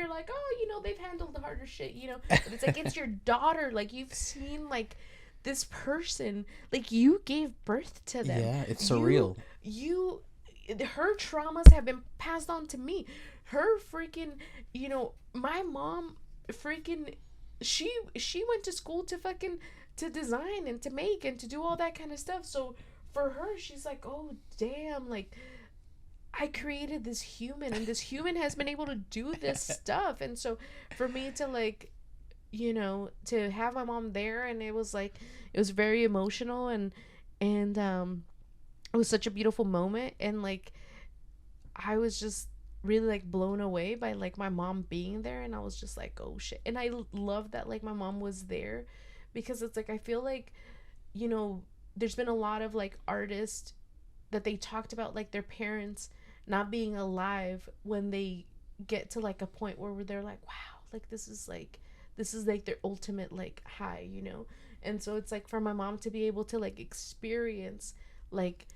like, oh, you know, they've handled the harder shit, you know. But it's like it's your daughter, like you've seen like this person, like you gave birth to them. Yeah, it's surreal. Her traumas have been passed on to me. Her freaking, you know, my mom freaking she went to school to fucking to design and to make and to do all that kind of stuff. So for her, she's like, oh damn, like I created this human and this human has been able to do this stuff. And so for me to like, to have my mom there, and it was like it was very emotional, and it was such a beautiful moment, and like I was just really like blown away by like my mom being there, and I was just like, oh shit. And I love that like my mom was there, because it's like I feel like, you know there's been a lot of like artists that they talked about like their parents not being alive when they get to like a point where they're like, wow, like this is like their ultimate like high. And so it's like for my mom to be able to like experience like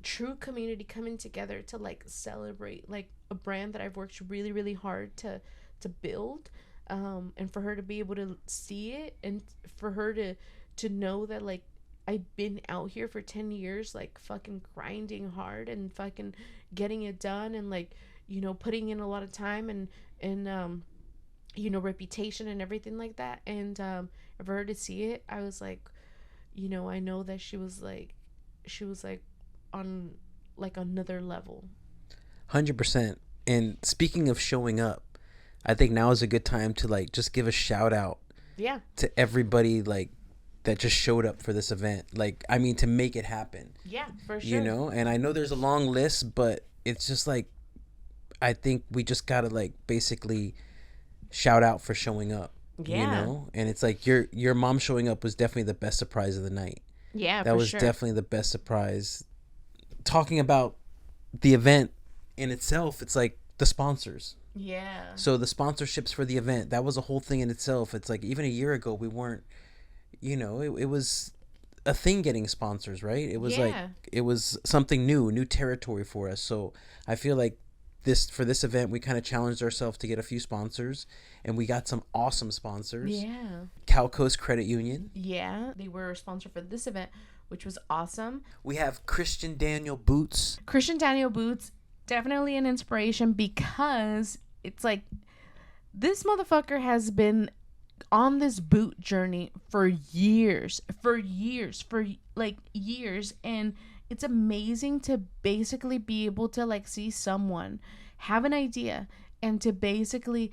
true community coming together to like celebrate like a brand that I've worked really really hard to build, and for her to be able to see it, and for her to know that like I've been out here for 10 years like fucking grinding hard and fucking getting it done, and like putting in a lot of time and reputation and everything like that. And for her to see it, I was like, I know that she was like on like another level. 100%. And speaking of showing up, I think now is a good time to like just give a shout out Yeah. to everybody like that just showed up for this event. Like, I mean, to make it happen. Yeah, for sure. And I know there's a long list, but it's just like I think we just gotta like basically shout out for showing up. Yeah. And it's like your mom showing up was definitely the best surprise of the night. Yeah, That for was sure. definitely the best surprise. Talking about the event in itself, it's like the sponsors. Yeah. So the sponsorships for the event, that was a whole thing in itself. It's like even a year ago we weren't, it was a thing getting sponsors, right? It was like Yeah. it was something new territory for us. So I feel like this event we kind of challenged ourselves to get a few sponsors, and we got some awesome sponsors. Yeah. Cal Coast Credit Union. Yeah. They were a sponsor for this event, which was awesome. We have Christian Daniel Boots. Christian Daniel Boots, definitely an inspiration, because it's like this motherfucker has been on this boot journey for years, for like years. And it's amazing to basically be able to like see someone have an idea and to basically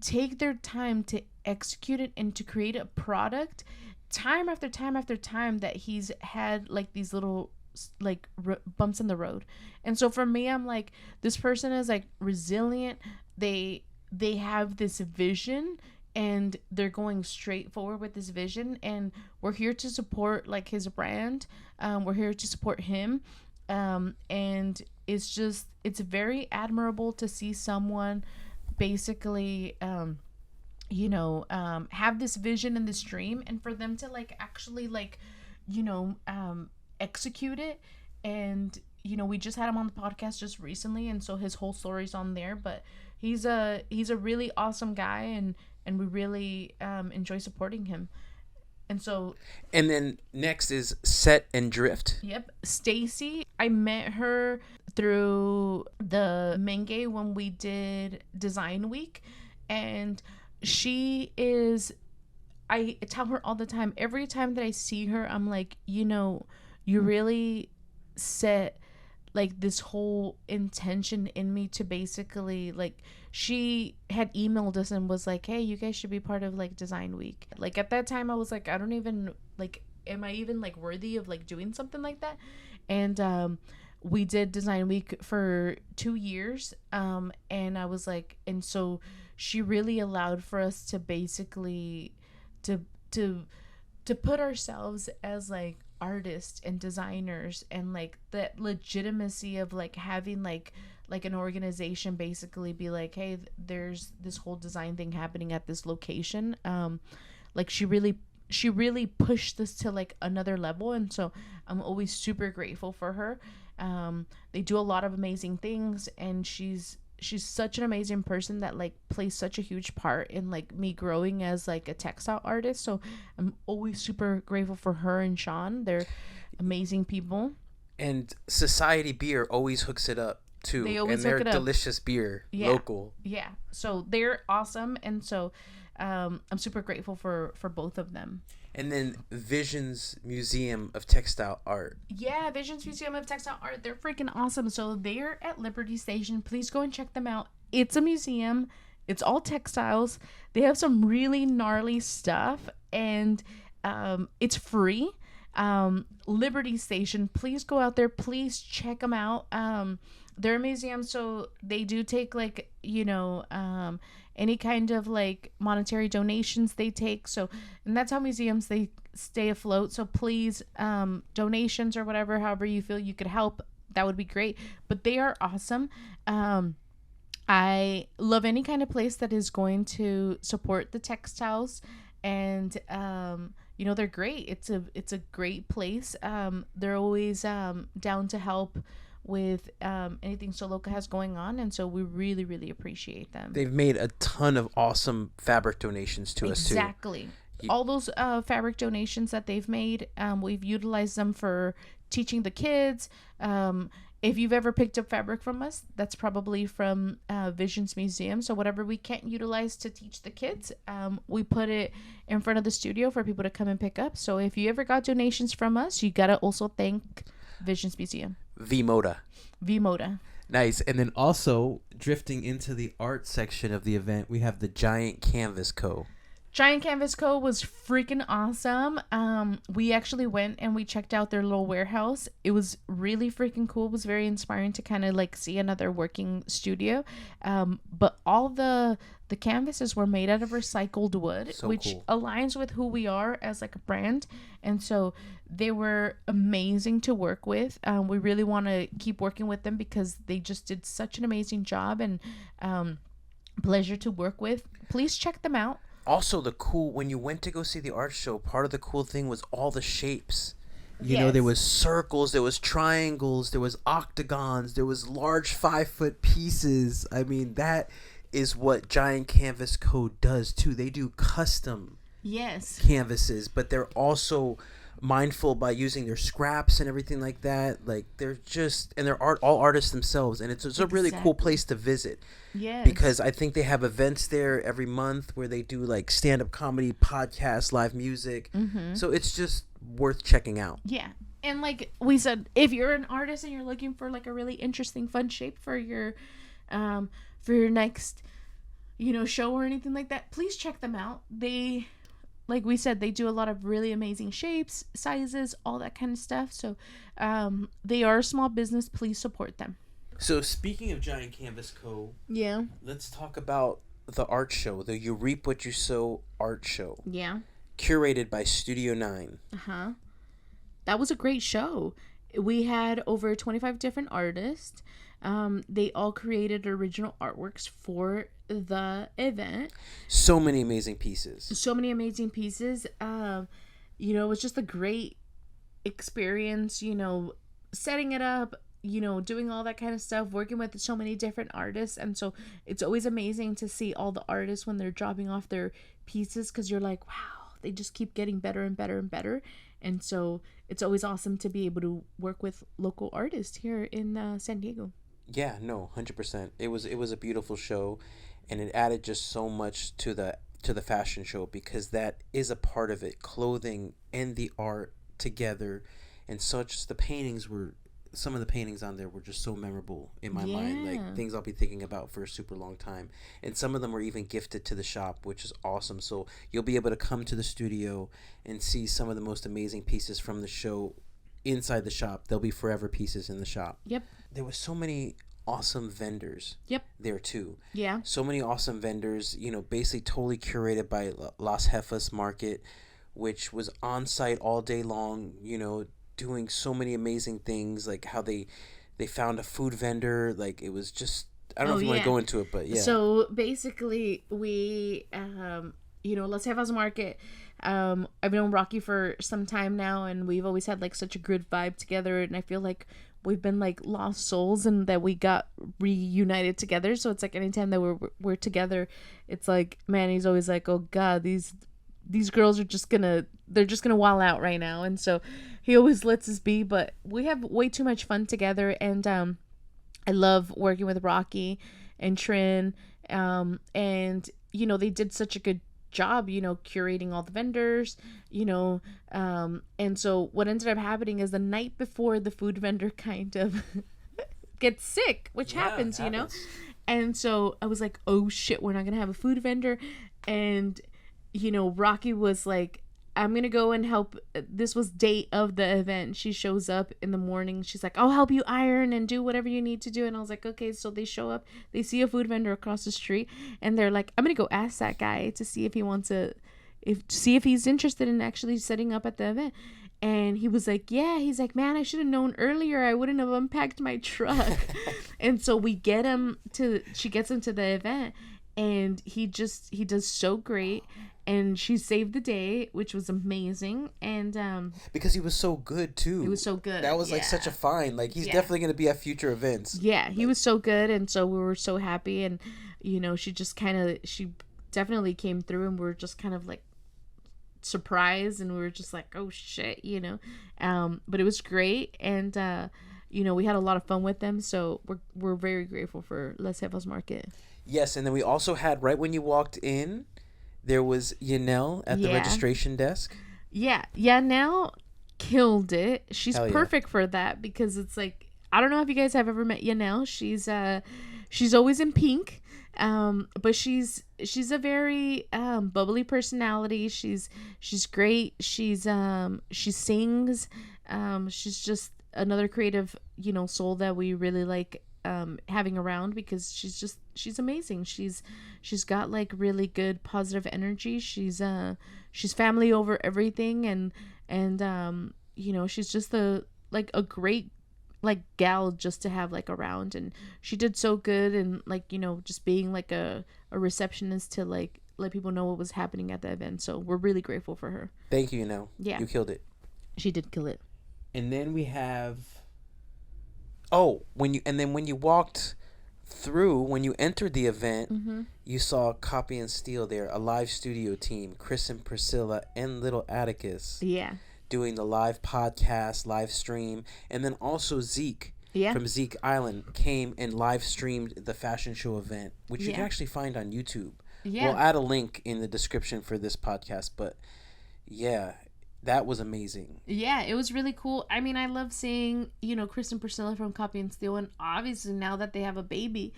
take their time to execute it and to create a product time after time after time, that he's had like these little like bumps in the road. And so for me, I'm like, this person is like resilient. They have this vision, and they're going straight forward with this vision, and we're here to support like his brand. We're here to support him, and it's very admirable to see someone basically have this vision and this dream, and for them to like actually like execute it. And we just had him on the podcast just recently, and so his whole story's on there. But he's a really awesome guy, and we really enjoy supporting him. And so, and then next is Set and Drift. Yep, Stacy. I met her through the Menge when we did Design Week, and she is. I tell her all the time. Every time that I see her, I'm like, you really set like this whole intention in me to basically like, she had emailed us and was like, hey, you guys should be part of like Design Week. Like at that time I was like, I don't even like, am I even like worthy of like doing something like that? And we did Design Week for 2 years, and I was like, and so she really allowed for us to basically to put ourselves as like artists and designers, and like that legitimacy of like having like an organization basically be like, hey, there's this whole design thing happening at this location. Like she really pushed this to like another level, and so I'm always super grateful for her. They do a lot of amazing things, and she's such an amazing person that like plays such a huge part in like me growing as like a textile artist. So I'm always super grateful for her and Sean. They're amazing people. And Society Beer always hooks it up. too. They always and they're hook it up. delicious beer, local. Yeah. So they're awesome, and so I'm super grateful for both of them. And then Vision's Museum of Textile Art. Yeah, Vision's Museum of Textile Art. They're freaking awesome. So they're at Liberty Station. Please go and check them out. It's a museum. It's all textiles. They have some really gnarly stuff, and it's free. Liberty Station. Please go out there. Please check them out. They're a museum, so they do take like, any kind of like monetary donations they take. So, and that's how museums, they stay afloat. So please, donations or whatever, however you feel you could help, that would be great. But they are awesome. I love any kind of place that is going to support the textiles, and they're great. It's a great place. They're always down to help with anything Sew Loka has going on, and so we really, really appreciate them. They've made a ton of awesome fabric donations to us too. Exactly. All those fabric donations that they've made, we've utilized them for teaching the kids. If you've ever picked up fabric from us, that's probably from Vision's Museum. So whatever we can't utilize to teach the kids, we put it in front of the studio for people to come and pick up. So if you ever got donations from us, you got to also thank Vision's Museum. V-Moda. Nice. And then also, drifting into the art section of the event, we have the Giant Canvas Co. Giant Canvas Co. was freaking awesome. We actually went and we checked out their little warehouse. It was really freaking cool. It was very inspiring to kind of like see another working studio. But all the canvases were made out of recycled wood, which cool. aligns with who we are as like a brand. And so they were amazing to work with. We really want to keep working with them because they just did such an amazing job, and pleasure to work with. Please check them out. Also, when you went to go see the art show, part of the cool thing was all the shapes. You know, there was circles, there was triangles, there was octagons, there was large 5-foot pieces. I mean, that is what Giant Canvas Co. does too. They do custom canvases, but they're also mindful by using their scraps and everything like that. Like, they're all artists themselves, and it's a really cool place to visit. Yes. Because I think they have events there every month where they do like stand-up comedy, podcasts, live music. Mm-hmm. So it's just worth checking out. Yeah. And like we said, if you're an artist and you're looking for like a really interesting, fun shape for your next, show or anything like that, please check them out. They, like we said, they do a lot of really amazing shapes, sizes, all that kind of stuff. So they are a small business. Please support them. So speaking of Giant Canvas Co., yeah, let's talk about the art show, the You Reap What You Sow art show. Yeah. Curated by Studio 9. Uh-huh. That was a great show. We had over 25 different artists. They all created original artworks for the event. So many amazing pieces. It was just a great experience, setting it up, doing all that kind of stuff, working with so many different artists. And so it's always amazing to see all the artists when they're dropping off their pieces, because you're like, wow, they just keep getting better and better and better. And so it's always awesome to be able to work with local artists here in San Diego. Yeah, no, 100%. It was a beautiful show, and it added just so much to the fashion show, because that is a part of it, clothing and the art together. And such, some of the paintings on there were just so memorable in my mind, like things I'll be thinking about for a super long time. And some of them were even gifted to the shop, which is awesome. So you'll be able to come to the studio and see some of the most amazing pieces from the show inside the shop. There'll be forever pieces in the shop. Yep. There was so many awesome vendors there too. Yeah. So many awesome vendors, basically totally curated by Las Jefas Market, which was on site all day long, doing so many amazing things, like how they found a food vendor. Like, it was just, I don't know if you want to go into it, but yeah. So basically we Las Jefas Market, I've known Rocky for some time now, and we've always had like such a good vibe together, and I feel like we've been like lost souls and that we got reunited together. So it's like anytime that we're together, it's like Manny's always like, oh god, these girls are just gonna wild out right now. And so he always lets us be, but we have way too much fun together. And I love working with Rocky and Trin. And, they did such a good job, curating all the vendors, and so what ended up happening is the night before the food vendor kind of gets sick, which happens, and so I was like, oh shit, we're not gonna have a food vendor. And Rocky was like, I'm gonna go and help. This was day of the event. She shows up in the morning. She's like, I'll help you iron and do whatever you need to do. And I was like, okay. So they show up. They see a food vendor across the street, and they're like, I'm gonna go ask that guy to see if he wants to, see if he's interested in actually setting up at the event. And he was like, yeah. He's like, man, I should have known earlier. I wouldn't have unpacked my truck. And so she gets him to the event, and he does so great. And she saved the day, which was amazing. And because he was so good too. He was so good. That was like such a find. Like he's definitely going to be at future events. Yeah, he was so good, and so we were so happy. And she definitely came through, and we were just kind of like surprised, and we were just like, oh shit, but it was great. And we had a lot of fun with them, so we're very grateful for Les Jefas Market. Yes, and then we also had, right when you walked in, there was Yanel at the registration desk. Yeah, Yanel killed it. She's perfect for that, because it's like, I don't know if you guys have ever met Yanel. She's always in pink, but she's a very bubbly personality. She's great. She sings. She's just another creative soul that we really like having around, because she's amazing. She's got like really good positive energy. She's family over everything, and she's just a great like gal just to have like around. And she did so good, and like just being like a receptionist to like let people know what was happening at the event. So we're really grateful for her. Thank you. You killed it. She did kill it. And then we have when you walked through, when you entered the event, you saw Copy and Steal there, a live studio team, Chris and Priscilla and little Atticus. Yeah. Doing the live podcast, live stream. And then also Zeke from Zeke Island came and live streamed the fashion show event, which you can actually find on YouTube. Yeah. We'll add a link in the description for this podcast, but yeah, that was amazing. Yeah, it was really cool. I mean, I love seeing, Chris and Priscilla from Copy and Steal, and obviously now that they have a baby,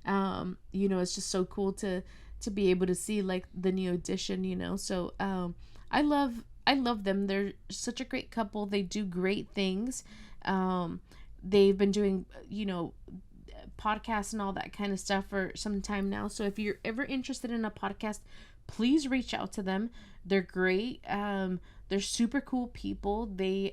it's just so cool to be able to see like the new addition, So I love them. They're such a great couple. They do great things. They've been doing, podcasts and all that kind of stuff for some time now. So if you're ever interested in a podcast, please reach out to them. They're great. They're super cool people. They're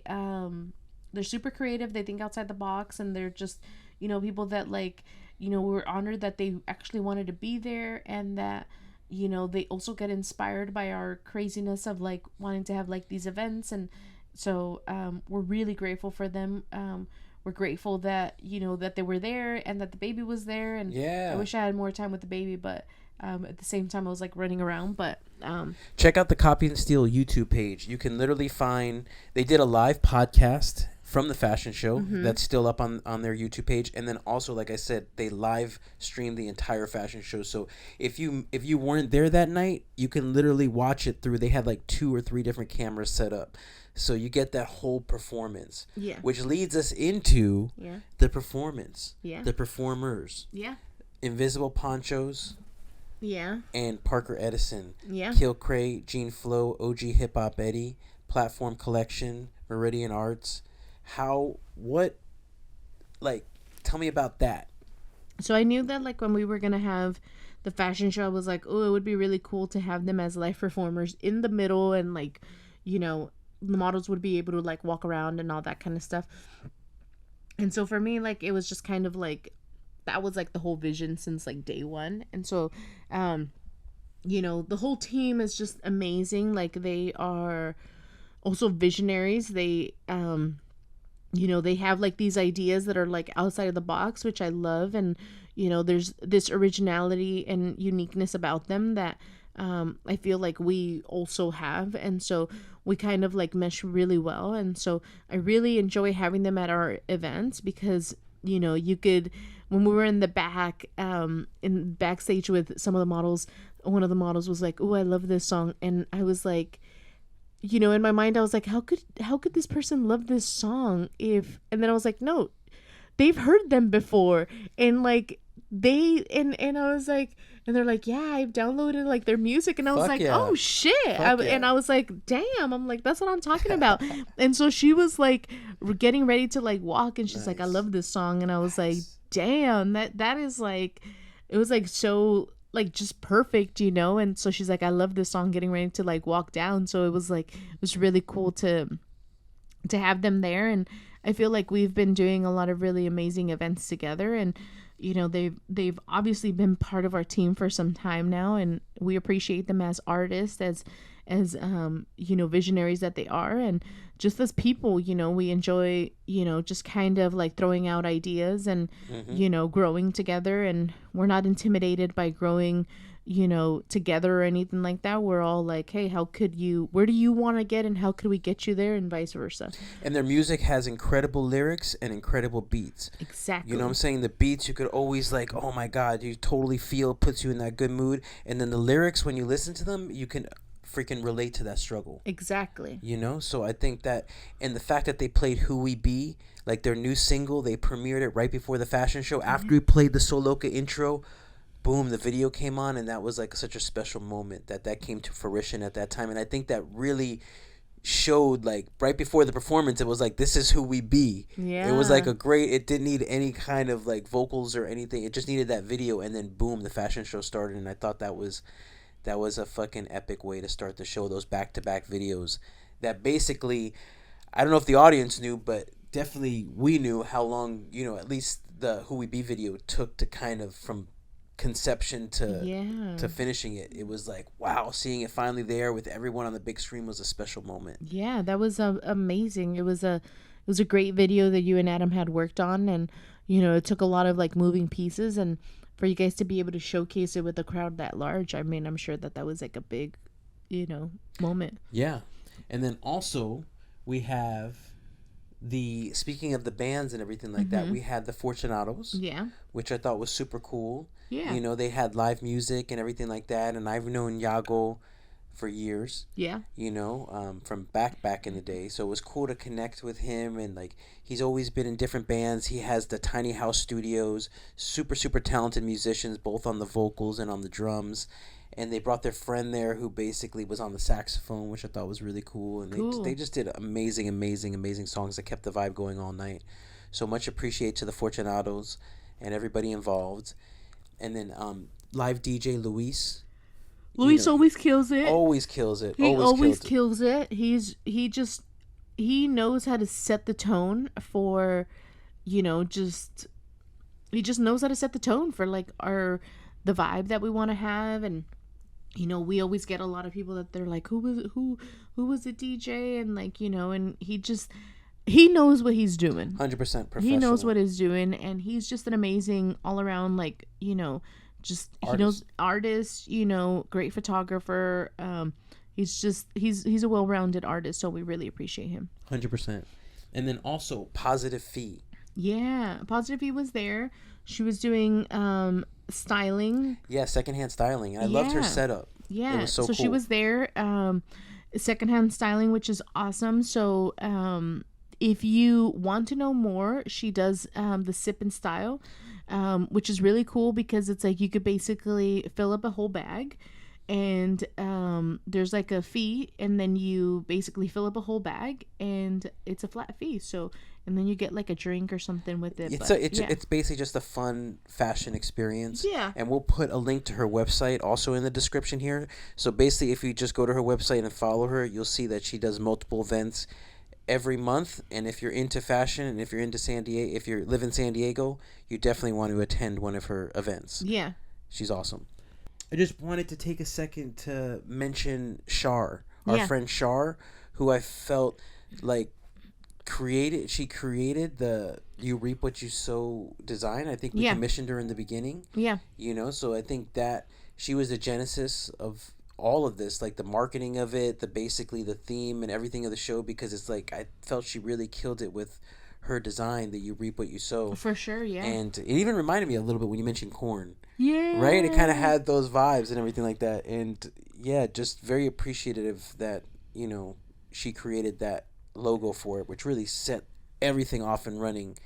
super creative. They think outside the box, and they're just, people that like, we're honored that they actually wanted to be there, and that, they also get inspired by our craziness of like wanting to have like these events. And so we're really grateful for them. We're grateful that, that they were there, and that the baby was there. And I wish I had more time with the baby, but at the same time I was like running around. But check out the Copy and Steal YouTube page. You can literally find, they did a live podcast from the fashion show that's still up on their YouTube page. And then also, like I said, they live streamed the entire fashion show. So if you weren't there that night, you can literally watch it through. They had like 2 or 3 different cameras set up. So you get that whole performance. Yeah. Which leads us into the performance. Yeah. The performers. Yeah. Invisible Ponchos. Yeah. And Parker Edison. Yeah. Kill Cray, Gene Flo, OG Hip Hop Eddie, Platform Collection, Meridian Arts. Tell me about that. So I knew that like when we were going to have the fashion show, I was like, oh, it would be really cool to have them as live performers in the middle, and like, the models would be able to like walk around and all that kind of stuff. And so for me, like, it was just kind of like, that was like the whole vision since like day one. And so, the whole team is just amazing. Like, they are also visionaries. They, they have like these ideas that are like outside of the box, which I love. And, there's this originality and uniqueness about them that I feel like we also have. And so we kind of like mesh really well. And so I really enjoy having them at our events, because you know, you could, when we were in the back, in backstage with some of the models, one of the models was like, oh, I love this song. And I was like, you know, in my mind, I was like, how could this person love this song if, and then I was like, no, they've heard them before. And like, and I was like, and they're like, yeah, I've downloaded like their music. And I was Fuck like, yeah. oh shit. Fuck yeah. And I was like, damn, I'm like, that's what I'm talking about. And so she was like getting ready to like walk, and she's like, I Nice. love this song. And I was like, damn, that is like, it was like so like just perfect, you know. And so she's like, I love this song, getting ready to like walk down. So it was like, it was really cool to have them there. And I feel like we've been doing a lot of really amazing events together, and you know, they've obviously been part of our team for some time now, and we appreciate them as artists, as you know, visionaries that they are, and just as people. You know, we enjoy, you know, just kind of like throwing out ideas and you know, growing together, and we're not intimidated by growing, you know, together or anything like that. We're all like, hey, where do you want to get, and how could we get you there, and vice versa. And their music has incredible lyrics and incredible beats. Exactly. You know what I'm saying? The beats, you could always like, oh my God, you totally feel, puts you in that good mood. And then the lyrics, when you listen to them, you can freaking relate to that struggle. Exactly. You know? So I think that, and the fact that they played Who We Be, like their new single, they premiered it right before the fashion show. After we played the Sew Loka intro, boom, the video came on, and that was like such a special moment that came to fruition at that time. And I think that really showed, like, right before the performance, it was like, this is who we be. Yeah. It was like it didn't need any kind of like vocals or anything. It just needed that video, and then boom, the fashion show started. And I thought that was a fucking epic way to start the show. Those back-to-back videos that basically, I don't know if the audience knew, but definitely we knew how long, you know, at least the Who We Be video took to kind of, from conception to finishing it. It was like, wow, seeing it finally there with everyone on the big screen was a special moment. Yeah, that was amazing. It was a great video that you and Adam had worked on, and you know, it took a lot of like moving pieces, and for you guys to be able to showcase it with a crowd that large, I mean, I'm sure that was like a big, you know, moment. Yeah. And then also we have speaking of the bands and everything like that, we had the Fortunatos. Yeah. Which I thought was super cool. Yeah. You know, they had live music and everything like that, and I've known Yago for years. Yeah. You know, from back in the day. So it was cool to connect with him, and like, he's always been in different bands. He has the Tiny House Studios, super talented musicians, both on the vocals and on the drums. And they brought their friend there who basically was on the saxophone, which I thought was really cool. And they just did amazing songs that kept the vibe going all night. So much appreciate to the Fortunatos and everybody involved. And then live DJ Luis. Luis always kills it. Always kills it. He always kills it. He knows how to set the tone for, you know, he just knows how to set the tone for like the vibe that we want to have. And you know, we always get a lot of people that they're like, who was the DJ, and like, you know, and he knows what he's doing. 100% professional. He knows what he's doing, and he's just an amazing all around, like, you know, just artist. He knows artist, you know, great photographer. He's a well-rounded artist, so we really appreciate him. 100%. And then also Positive Fee. Yeah, Positive Fee was there. She was doing styling. Yeah, secondhand styling. And I loved her setup. Yeah. It was so cool. She was there, secondhand styling, which is awesome. So if you want to know more, she does the sip and style, which is really cool because it's like you could basically fill up a whole bag, and there's like a fee, and then you basically fill up a whole bag, and it's a flat fee. So, and then you get like a drink or something with it. It's basically just a fun fashion experience. Yeah. And we'll put a link to her website also in the description here. So basically, if you just go to her website and follow her, you'll see that she does multiple events every month. And if you're into fashion, and if you're into if you live in San Diego, you definitely want to attend one of her events. Yeah. She's awesome. I just wanted to take a second to mention Shar, our friend Shar, who I felt like she created the You Reap What You Sow design. I think we commissioned her in the beginning. Yeah. You know, so I think that she was the genesis of all of this, like the marketing of it, basically the theme and everything of the show, because it's like I felt she really killed it with her design that you reap what you sow. For sure, yeah. And it even reminded me a little bit when you mentioned corn. Yeah. Right? It kind of had those vibes and everything like that. And yeah, just very appreciative that, you know, she created that logo for it, which really set everything off and running.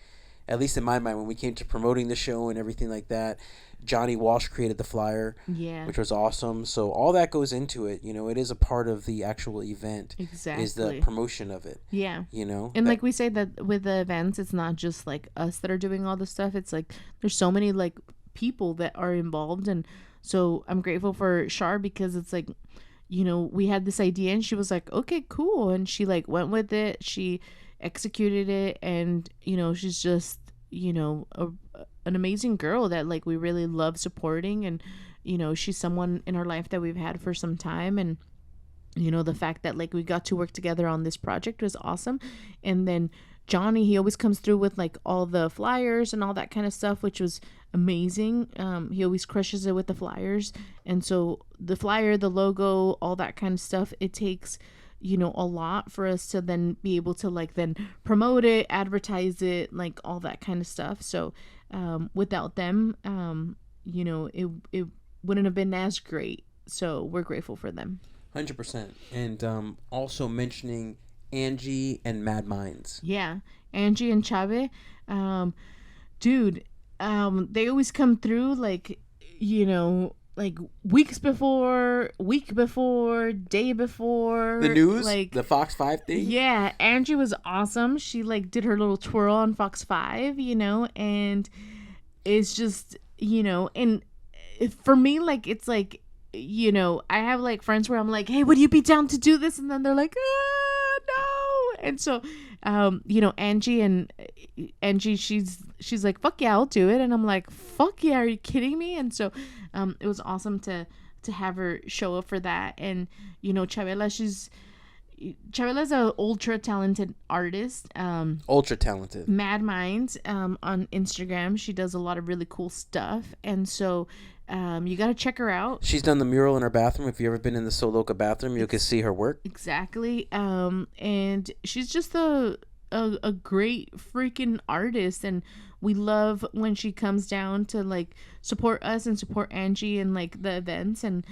At least in my mind, when we came to promoting the show and everything like that, Johnny Walsh created the flyer, which was awesome. So all that goes into it. You know, it is a part of the actual event. Exactly. Is the promotion of it. Yeah. You know? And like we say that with the events, it's not just like us that are doing all this stuff. It's like there's so many like people that are involved. And so I'm grateful for Shar because it's like, you know, we had this idea and she was like, okay, cool. And she like went with it. She executed it. And, you know, she's just, you know, an amazing girl that like we really love supporting. And, you know, she's someone in our life that we've had for some time. And, you know, the fact that like we got to work together on this project was awesome. And then Johnny, he always comes through with like all the flyers and all that kind of stuff, which was amazing. He always crushes it with the flyers. And so the flyer, the logo, all that kind of stuff, it takes, you know, a lot for us to then be able to like then promote it, advertise it, like all that kind of stuff. So without them, you know, it wouldn't have been as great. So we're grateful for them. 100%. And also mentioning Angie and Mad Minds. Yeah, Angie and Chave, dude, they always come through like, you know, like week before, day before. The news, like the Fox 5 thing. Yeah, Angie was awesome. She like did her little twirl on Fox 5, you know, and it's just, you know, and for me, like it's like, you know, I have like friends where I'm like, hey, would you be down to do this? And then they're like, no. And so, you know, Angie, she's like, fuck yeah, I'll do it. And I'm like, fuck yeah, are you kidding me? And so, it was awesome to have her show up for that. And, you know, Chavela's an ultra talented artist. Ultra talented. Mad Minds, on Instagram. She does a lot of really cool stuff. And so, you got to check her out. She's done the mural in her bathroom. If you've ever been in the Sew Loka bathroom, you can see her work. Exactly. And she's just a great freaking artist. And we love when she comes down to like support us and support Angie and like the events. And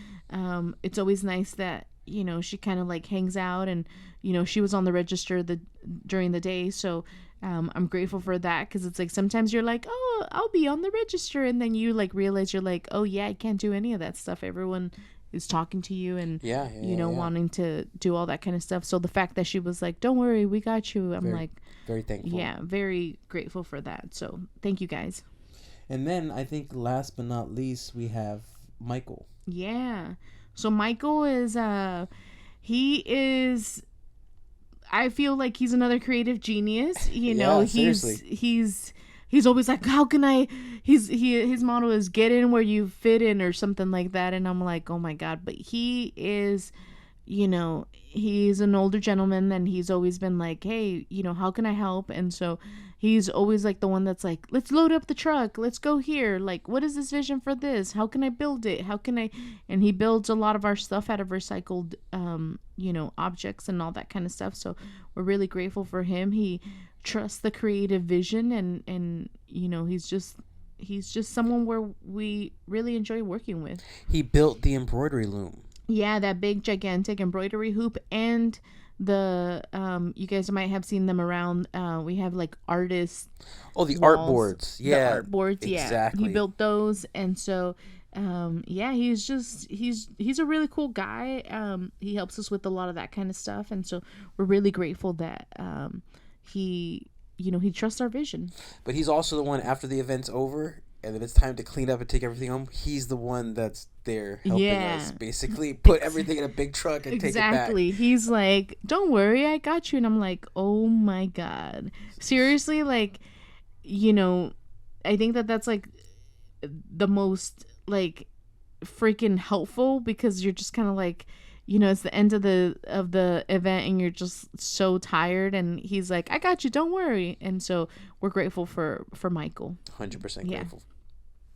it's always nice that, you know, she kind of like hangs out. And, you know, she was on the register during the day. So I'm grateful for that, because it's like sometimes you're like, oh, I'll be on the register, and then you like realize you're like, oh yeah, I can't do any of that stuff. Everyone is talking to you and you know, wanting to do all that kind of stuff. So the fact that she was like, don't worry, we got you, I'm like very thankful. Yeah, very grateful for that. So thank you guys. And then I think last but not least, we have Michael. Yeah. So Michael is he is, I feel like he's another creative genius. You know, he's always like, how can I? His motto is get in where you fit in, or something like that. And I'm like, oh my god! But he is, you know, he's an older gentleman, and he's always been like, hey, you know, how can I help? And so he's always like the one that's like, let's load up the truck, let's go here, like, what is this vision for this, how can I build it, how can I? And he builds a lot of our stuff out of recycled you know, objects and all that kind of stuff. So we're really grateful for him. He trusts the creative vision, and you know, he's just someone where we really enjoy working with. He built the embroidery loom. Yeah, that big gigantic embroidery hoop. And the you guys might have seen them around. We have like artists. Oh, the art boards. Yeah, the art boards. Exactly. Yeah, he built those. And so yeah, he's a really cool guy. He helps us with a lot of that kind of stuff, and so we're really grateful that he, you know, he trusts our vision. But he's also the one, after the event's over and then it's time to clean up and take everything home, he's the one that's there helping us basically put everything in a big truck and take it back. Exactly. He's like, don't worry, I got you. And I'm like, oh my god, seriously? Like, you know, I think that's like the most like freaking helpful, because you're just kind of like, you know, it's the end of the event and you're just so tired, and he's like, I got you, don't worry. And so we're grateful for Michael. 100% grateful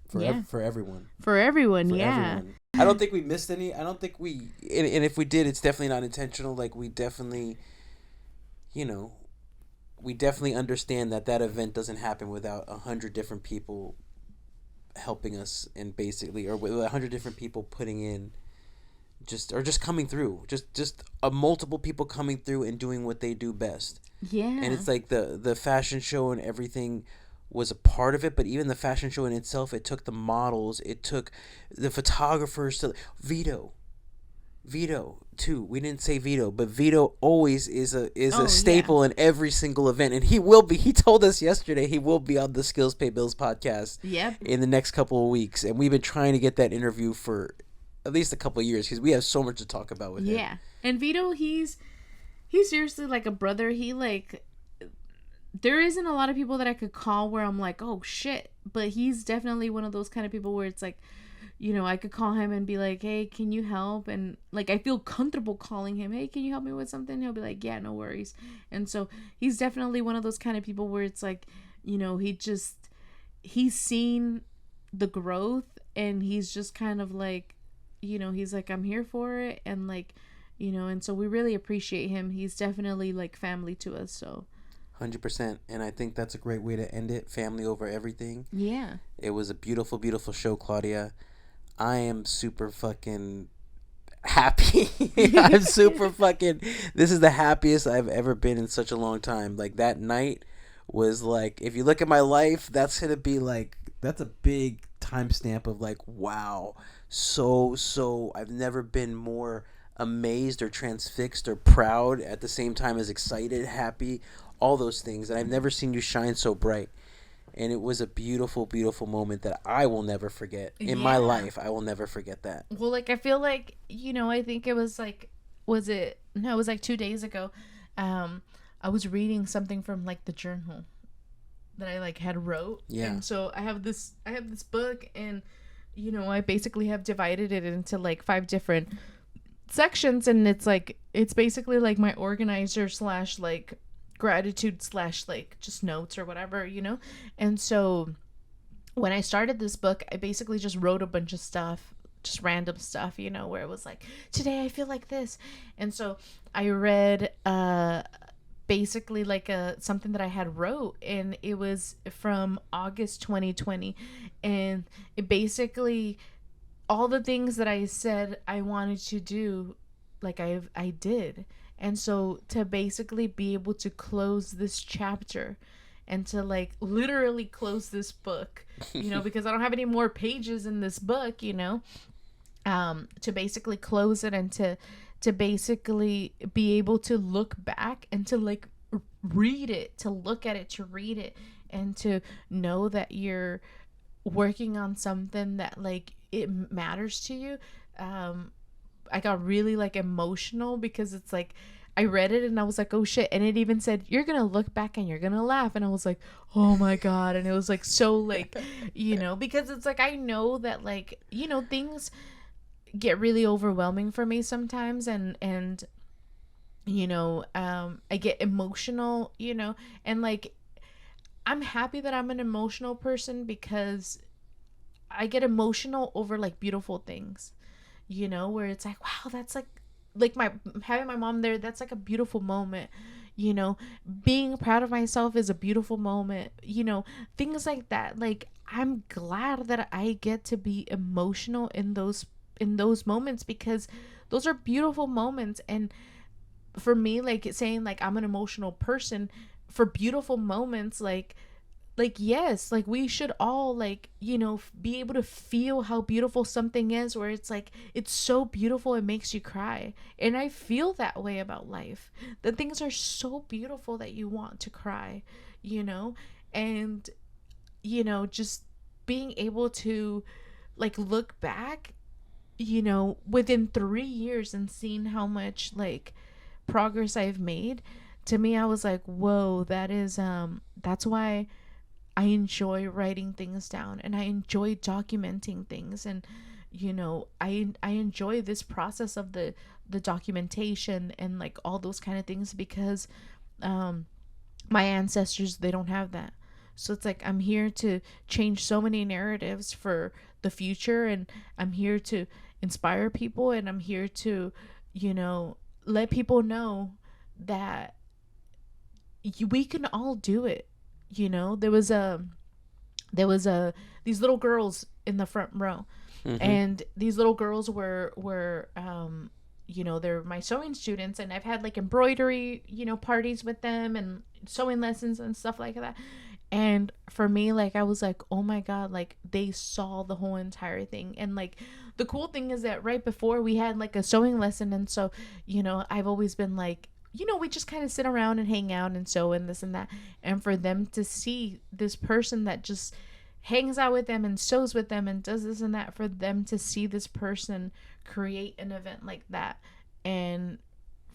for everyone. For everyone. I don't think we missed any. I don't think we, and if we did, it's definitely not intentional. Like, we definitely, you know, we definitely understand that that event doesn't happen without 100 different people helping us, and basically, or with 100 different people putting in, just coming through, just multiple people coming through and doing what they do best. And Yeah. it's like the fashion show and everything was a part of it, but even the fashion show in itself, it took the models, it took the photographers to Vito too. We didn't say Vito, but Vito always is a Oh yeah. staple in every single event, and he will be. He told us yesterday he will be on the Skills Pay Bills podcast Yep. in the next couple of weeks, and we've been trying to get that interview for at least a couple of years because we have so much to talk about with him. Yeah. And Vito, he's seriously like a brother. He like there isn't a lot of people that I could call where I'm like, oh shit. But he's definitely one of those kind of people where it's like, I could call him and be like, hey, can you help? And like, I feel comfortable calling him, hey, can you help me with something? He'll be like, yeah, no worries. And so he's definitely one of those kind of people where it's like, he's seen the growth and he's just kind of like, he's like, I'm here for it. And like, and so we really appreciate him. He's definitely like family to us. So 100%, and I think that's a great way to end it. Family over everything. yeah. It was a beautiful, beautiful show, Claudia. I am super fucking happy. I'm super fucking. This is the happiest I've ever been in such a long time. Like that night was like, if you look at my life, that's gonna be like, that's a big timestamp of like, wow. So I've never been more amazed or transfixed or proud at the same time as excited, happy, all those things. And I've never seen you shine so bright. And it was a beautiful, beautiful moment that I will never forget in my Yeah. life. I will never forget that. Well, like I feel like I think it was like, was it? No, it was like 2 days ago. I was reading something from like the journal that I like had wrote. Yeah. And so I have this book, and I basically have divided it into like 5 different sections, and it's basically like my organizer slash like gratitude slash like just notes or whatever. And so when I started this book, I basically just wrote a bunch of stuff, just random stuff, where it was like, today I feel like this. And so I read basically like something that I had wrote, and it was from August 2020, and it basically, all the things that I said I wanted to do, like I did. And so to basically be able to close this chapter and to like literally close this book, because I don't have any more pages in this book, to basically close it, and to basically be able to look back and to like read it, to look at it, to read it, and to know that you're working on something that like it matters to you. I got really like emotional because it's like I read it and I was like, oh shit. And it even said, you're going to look back and you're going to laugh. And I was like, oh my God. And it was like, so like, because it's like, I know that like, things get really overwhelming for me sometimes. And I get emotional, and like, I'm happy that I'm an emotional person because I get emotional over like beautiful things, where it's like, wow, that's like my having my mom there, that's like a beautiful moment. Being proud of myself is a beautiful moment. Things like that. Like, I'm glad that I get to be emotional in those moments, because those are beautiful moments. And for me, like, it's saying like I'm an emotional person for beautiful moments, like yes, like we should all like be able to feel how beautiful something is, where it's like it's so beautiful it makes you cry. And I feel that way about life, that things are so beautiful that you want to cry. And just being able to like look back within 3 years and seeing how much like progress I've made. To me, I was like, whoa, that's why I enjoy writing things down, and I enjoy documenting things. And I enjoy this process of the documentation and like all those kind of things, because my ancestors, they don't have that. So it's like I'm here to change so many narratives for the future, and I'm here to inspire people, and I'm here to let people know that we can all do it. You know, there was a these little girls in the front row, Mm-hmm. and these little girls were you know, they're my sewing students, and I've had like embroidery, you know, parties with them and sewing lessons and stuff like that. And for me, like, I was like, oh my god, like they saw the whole entire thing. And like the cool thing is that right before we had like a sewing lesson, and so, you know, I've always been like, you know, we just kind of sit around and hang out and sew and this and that. And for them to see this person that just hangs out with them and sews with them and does this and that, for them to see this person create an event like that, and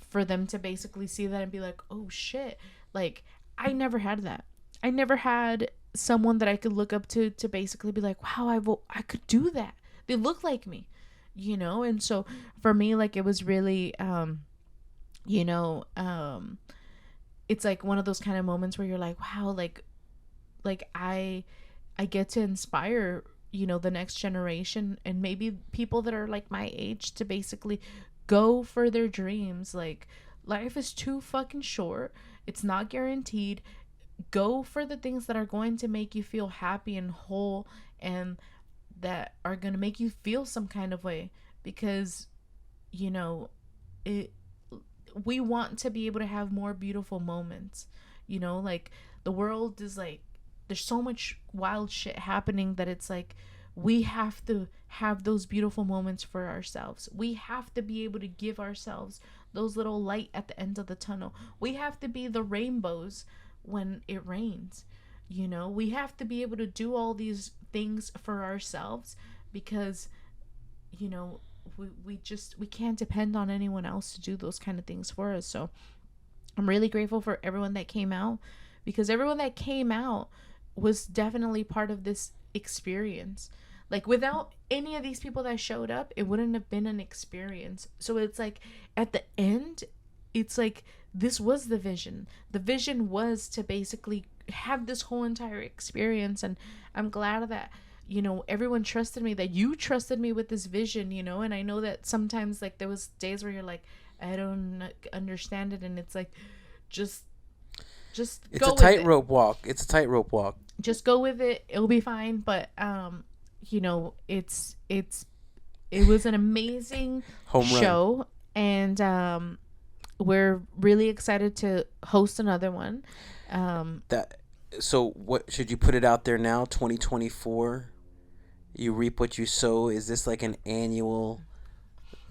for them to basically see that and be like, oh shit, like I never had that. I never had someone that I could look up to basically be like, wow, I could do that. They look like me, you know? And so for me, like, it was really, you know, it's like one of those kind of moments where you're like, wow, like I get to inspire, you know, the next generation, and maybe people that are like my age, to basically go for their dreams. Like, life is too fucking short. It's not guaranteed. Go for the things that are going to make you feel happy and whole, and that are going to make you feel some kind of way, because, you know, it we want to be able to have more beautiful moments. You know, like, the world is like, there's so much wild shit happening that it's like we have to have those beautiful moments for ourselves. We have to be able to give ourselves those little light at the end of the tunnel. We have to be the rainbows when it rains. You know, we have to be able to do all these things for ourselves, because, you know, we can't depend on anyone else to do those kind of things for us. So I'm really grateful for everyone that came out, because everyone that came out was definitely part of this experience. Like, without any of these people that showed up, it wouldn't have been an experience. So it's like, at the end, it's like, this was the vision. The vision was to basically have this whole entire experience. And I'm glad that, you know, everyone trusted me, that you trusted me with this vision, you know. And I know that sometimes, like, there was days where you're like, I don't understand it, and it's like, just It's go a with it. tightrope walk. It's a tightrope walk. Just go with it. It'll be fine. But you know, it was an amazing Home run. show, and we're really excited to host another one. So what should you put it out there now? 2024. You reap what you sow. Is this like an annual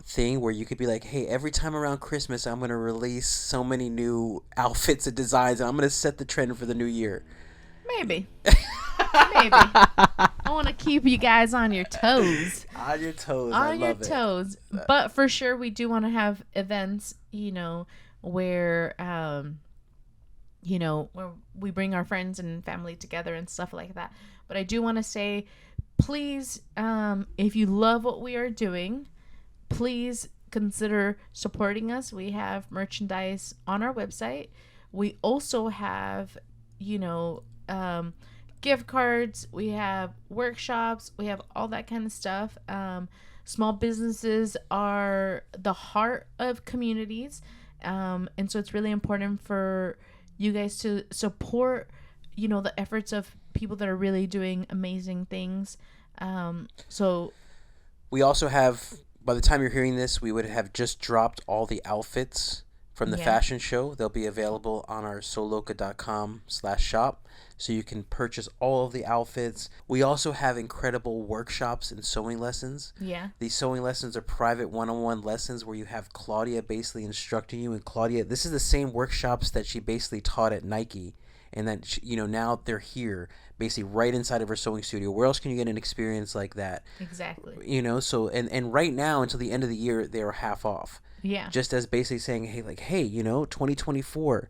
thing where you could be like, hey, every time around Christmas, I'm gonna release so many new outfits and designs, and I'm gonna set the trend for the new year? Maybe. Maybe. I want to keep you guys on your toes. On your toes. I On your love it. toes. But for sure, we do want to have events, you know, where you know, where we bring our friends and family together and stuff like that. But I do want to say, please, if you love what we are doing, please consider supporting us. We have merchandise on our website. We also have, you know, gift cards. We have workshops. We have all that kind of stuff. Small businesses are the heart of communities. And so it's really important for you guys to support, you know, the efforts of people that are really doing amazing things. So we also have, by the time you're hearing this, we would have just dropped all the outfits from the fashion show. They'll be available on our sewloka.com/shop, so you can purchase all of the outfits. We also have incredible workshops and sewing lessons. Yeah. These sewing lessons are private one-on-one lessons where you have Claudia basically instructing you. And Claudia, this is the same workshops that she basically taught at Nike, and that she, you know, now they're here basically right inside of her sewing studio. Where else can you get an experience like that? Exactly. You know, so and right now until the end of the year they are half off. Yeah. Just as basically saying, hey, you know, 2024,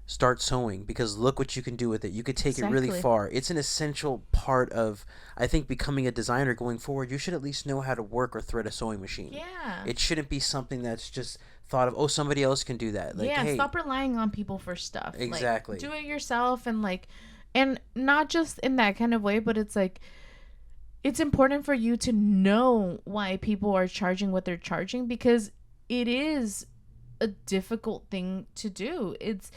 start sewing, because look what you can do with it. You could take it really far. It's an essential part of, I think, becoming a designer going forward. You should at least know how to work or thread a sewing machine. Yeah. It shouldn't be something that's just thought of, oh, somebody else can do that. Like, yeah, hey, stop relying on people for stuff. Exactly. Like, do it yourself, and like, and not just in that kind of way, but it's like, it's important for you to know why people are charging what they're charging, because it is a difficult thing to do. It's,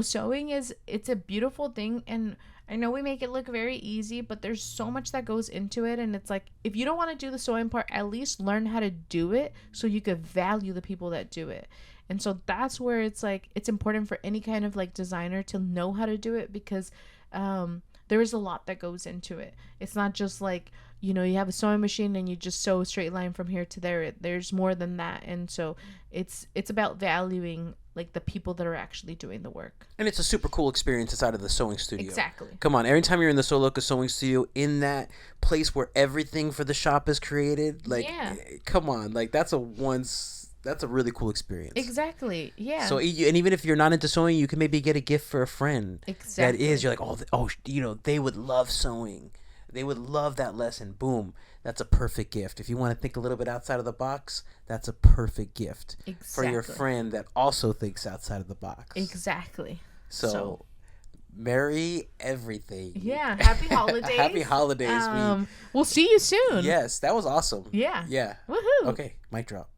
sewing it's a beautiful thing, and I know we make it look very easy, but there's so much that goes into it, and it's like, if you don't want to do the sewing part, at least learn how to do it so you could value the people that do it. And so that's where it's like, it's important for any kind of like designer to know how to do it, because there is a lot that goes into it. It's not just like, you have a sewing machine and you just sew a straight line from here to there. There's more than that. And so it's about valuing like the people that are actually doing the work. And it's a super cool experience inside of the sewing studio. Exactly. Come on, every time you're in the Sew Loka sewing studio, in that place where everything for the shop is created, like, come on, like that's a really cool experience. Exactly. Yeah. So, and even if you're not into sewing, you can maybe get a gift for a friend. Exactly. That is, you're like, they would love sewing. They would love that lesson. Boom. That's a perfect gift. If you want to think a little bit outside of the box, that's a perfect gift for your friend that also thinks outside of the box. Exactly. So merry everything. Yeah. Happy holidays. Happy holidays. We'll see you soon. Yes. That was awesome. Yeah. Yeah. Woohoo. Okay. Mic drop.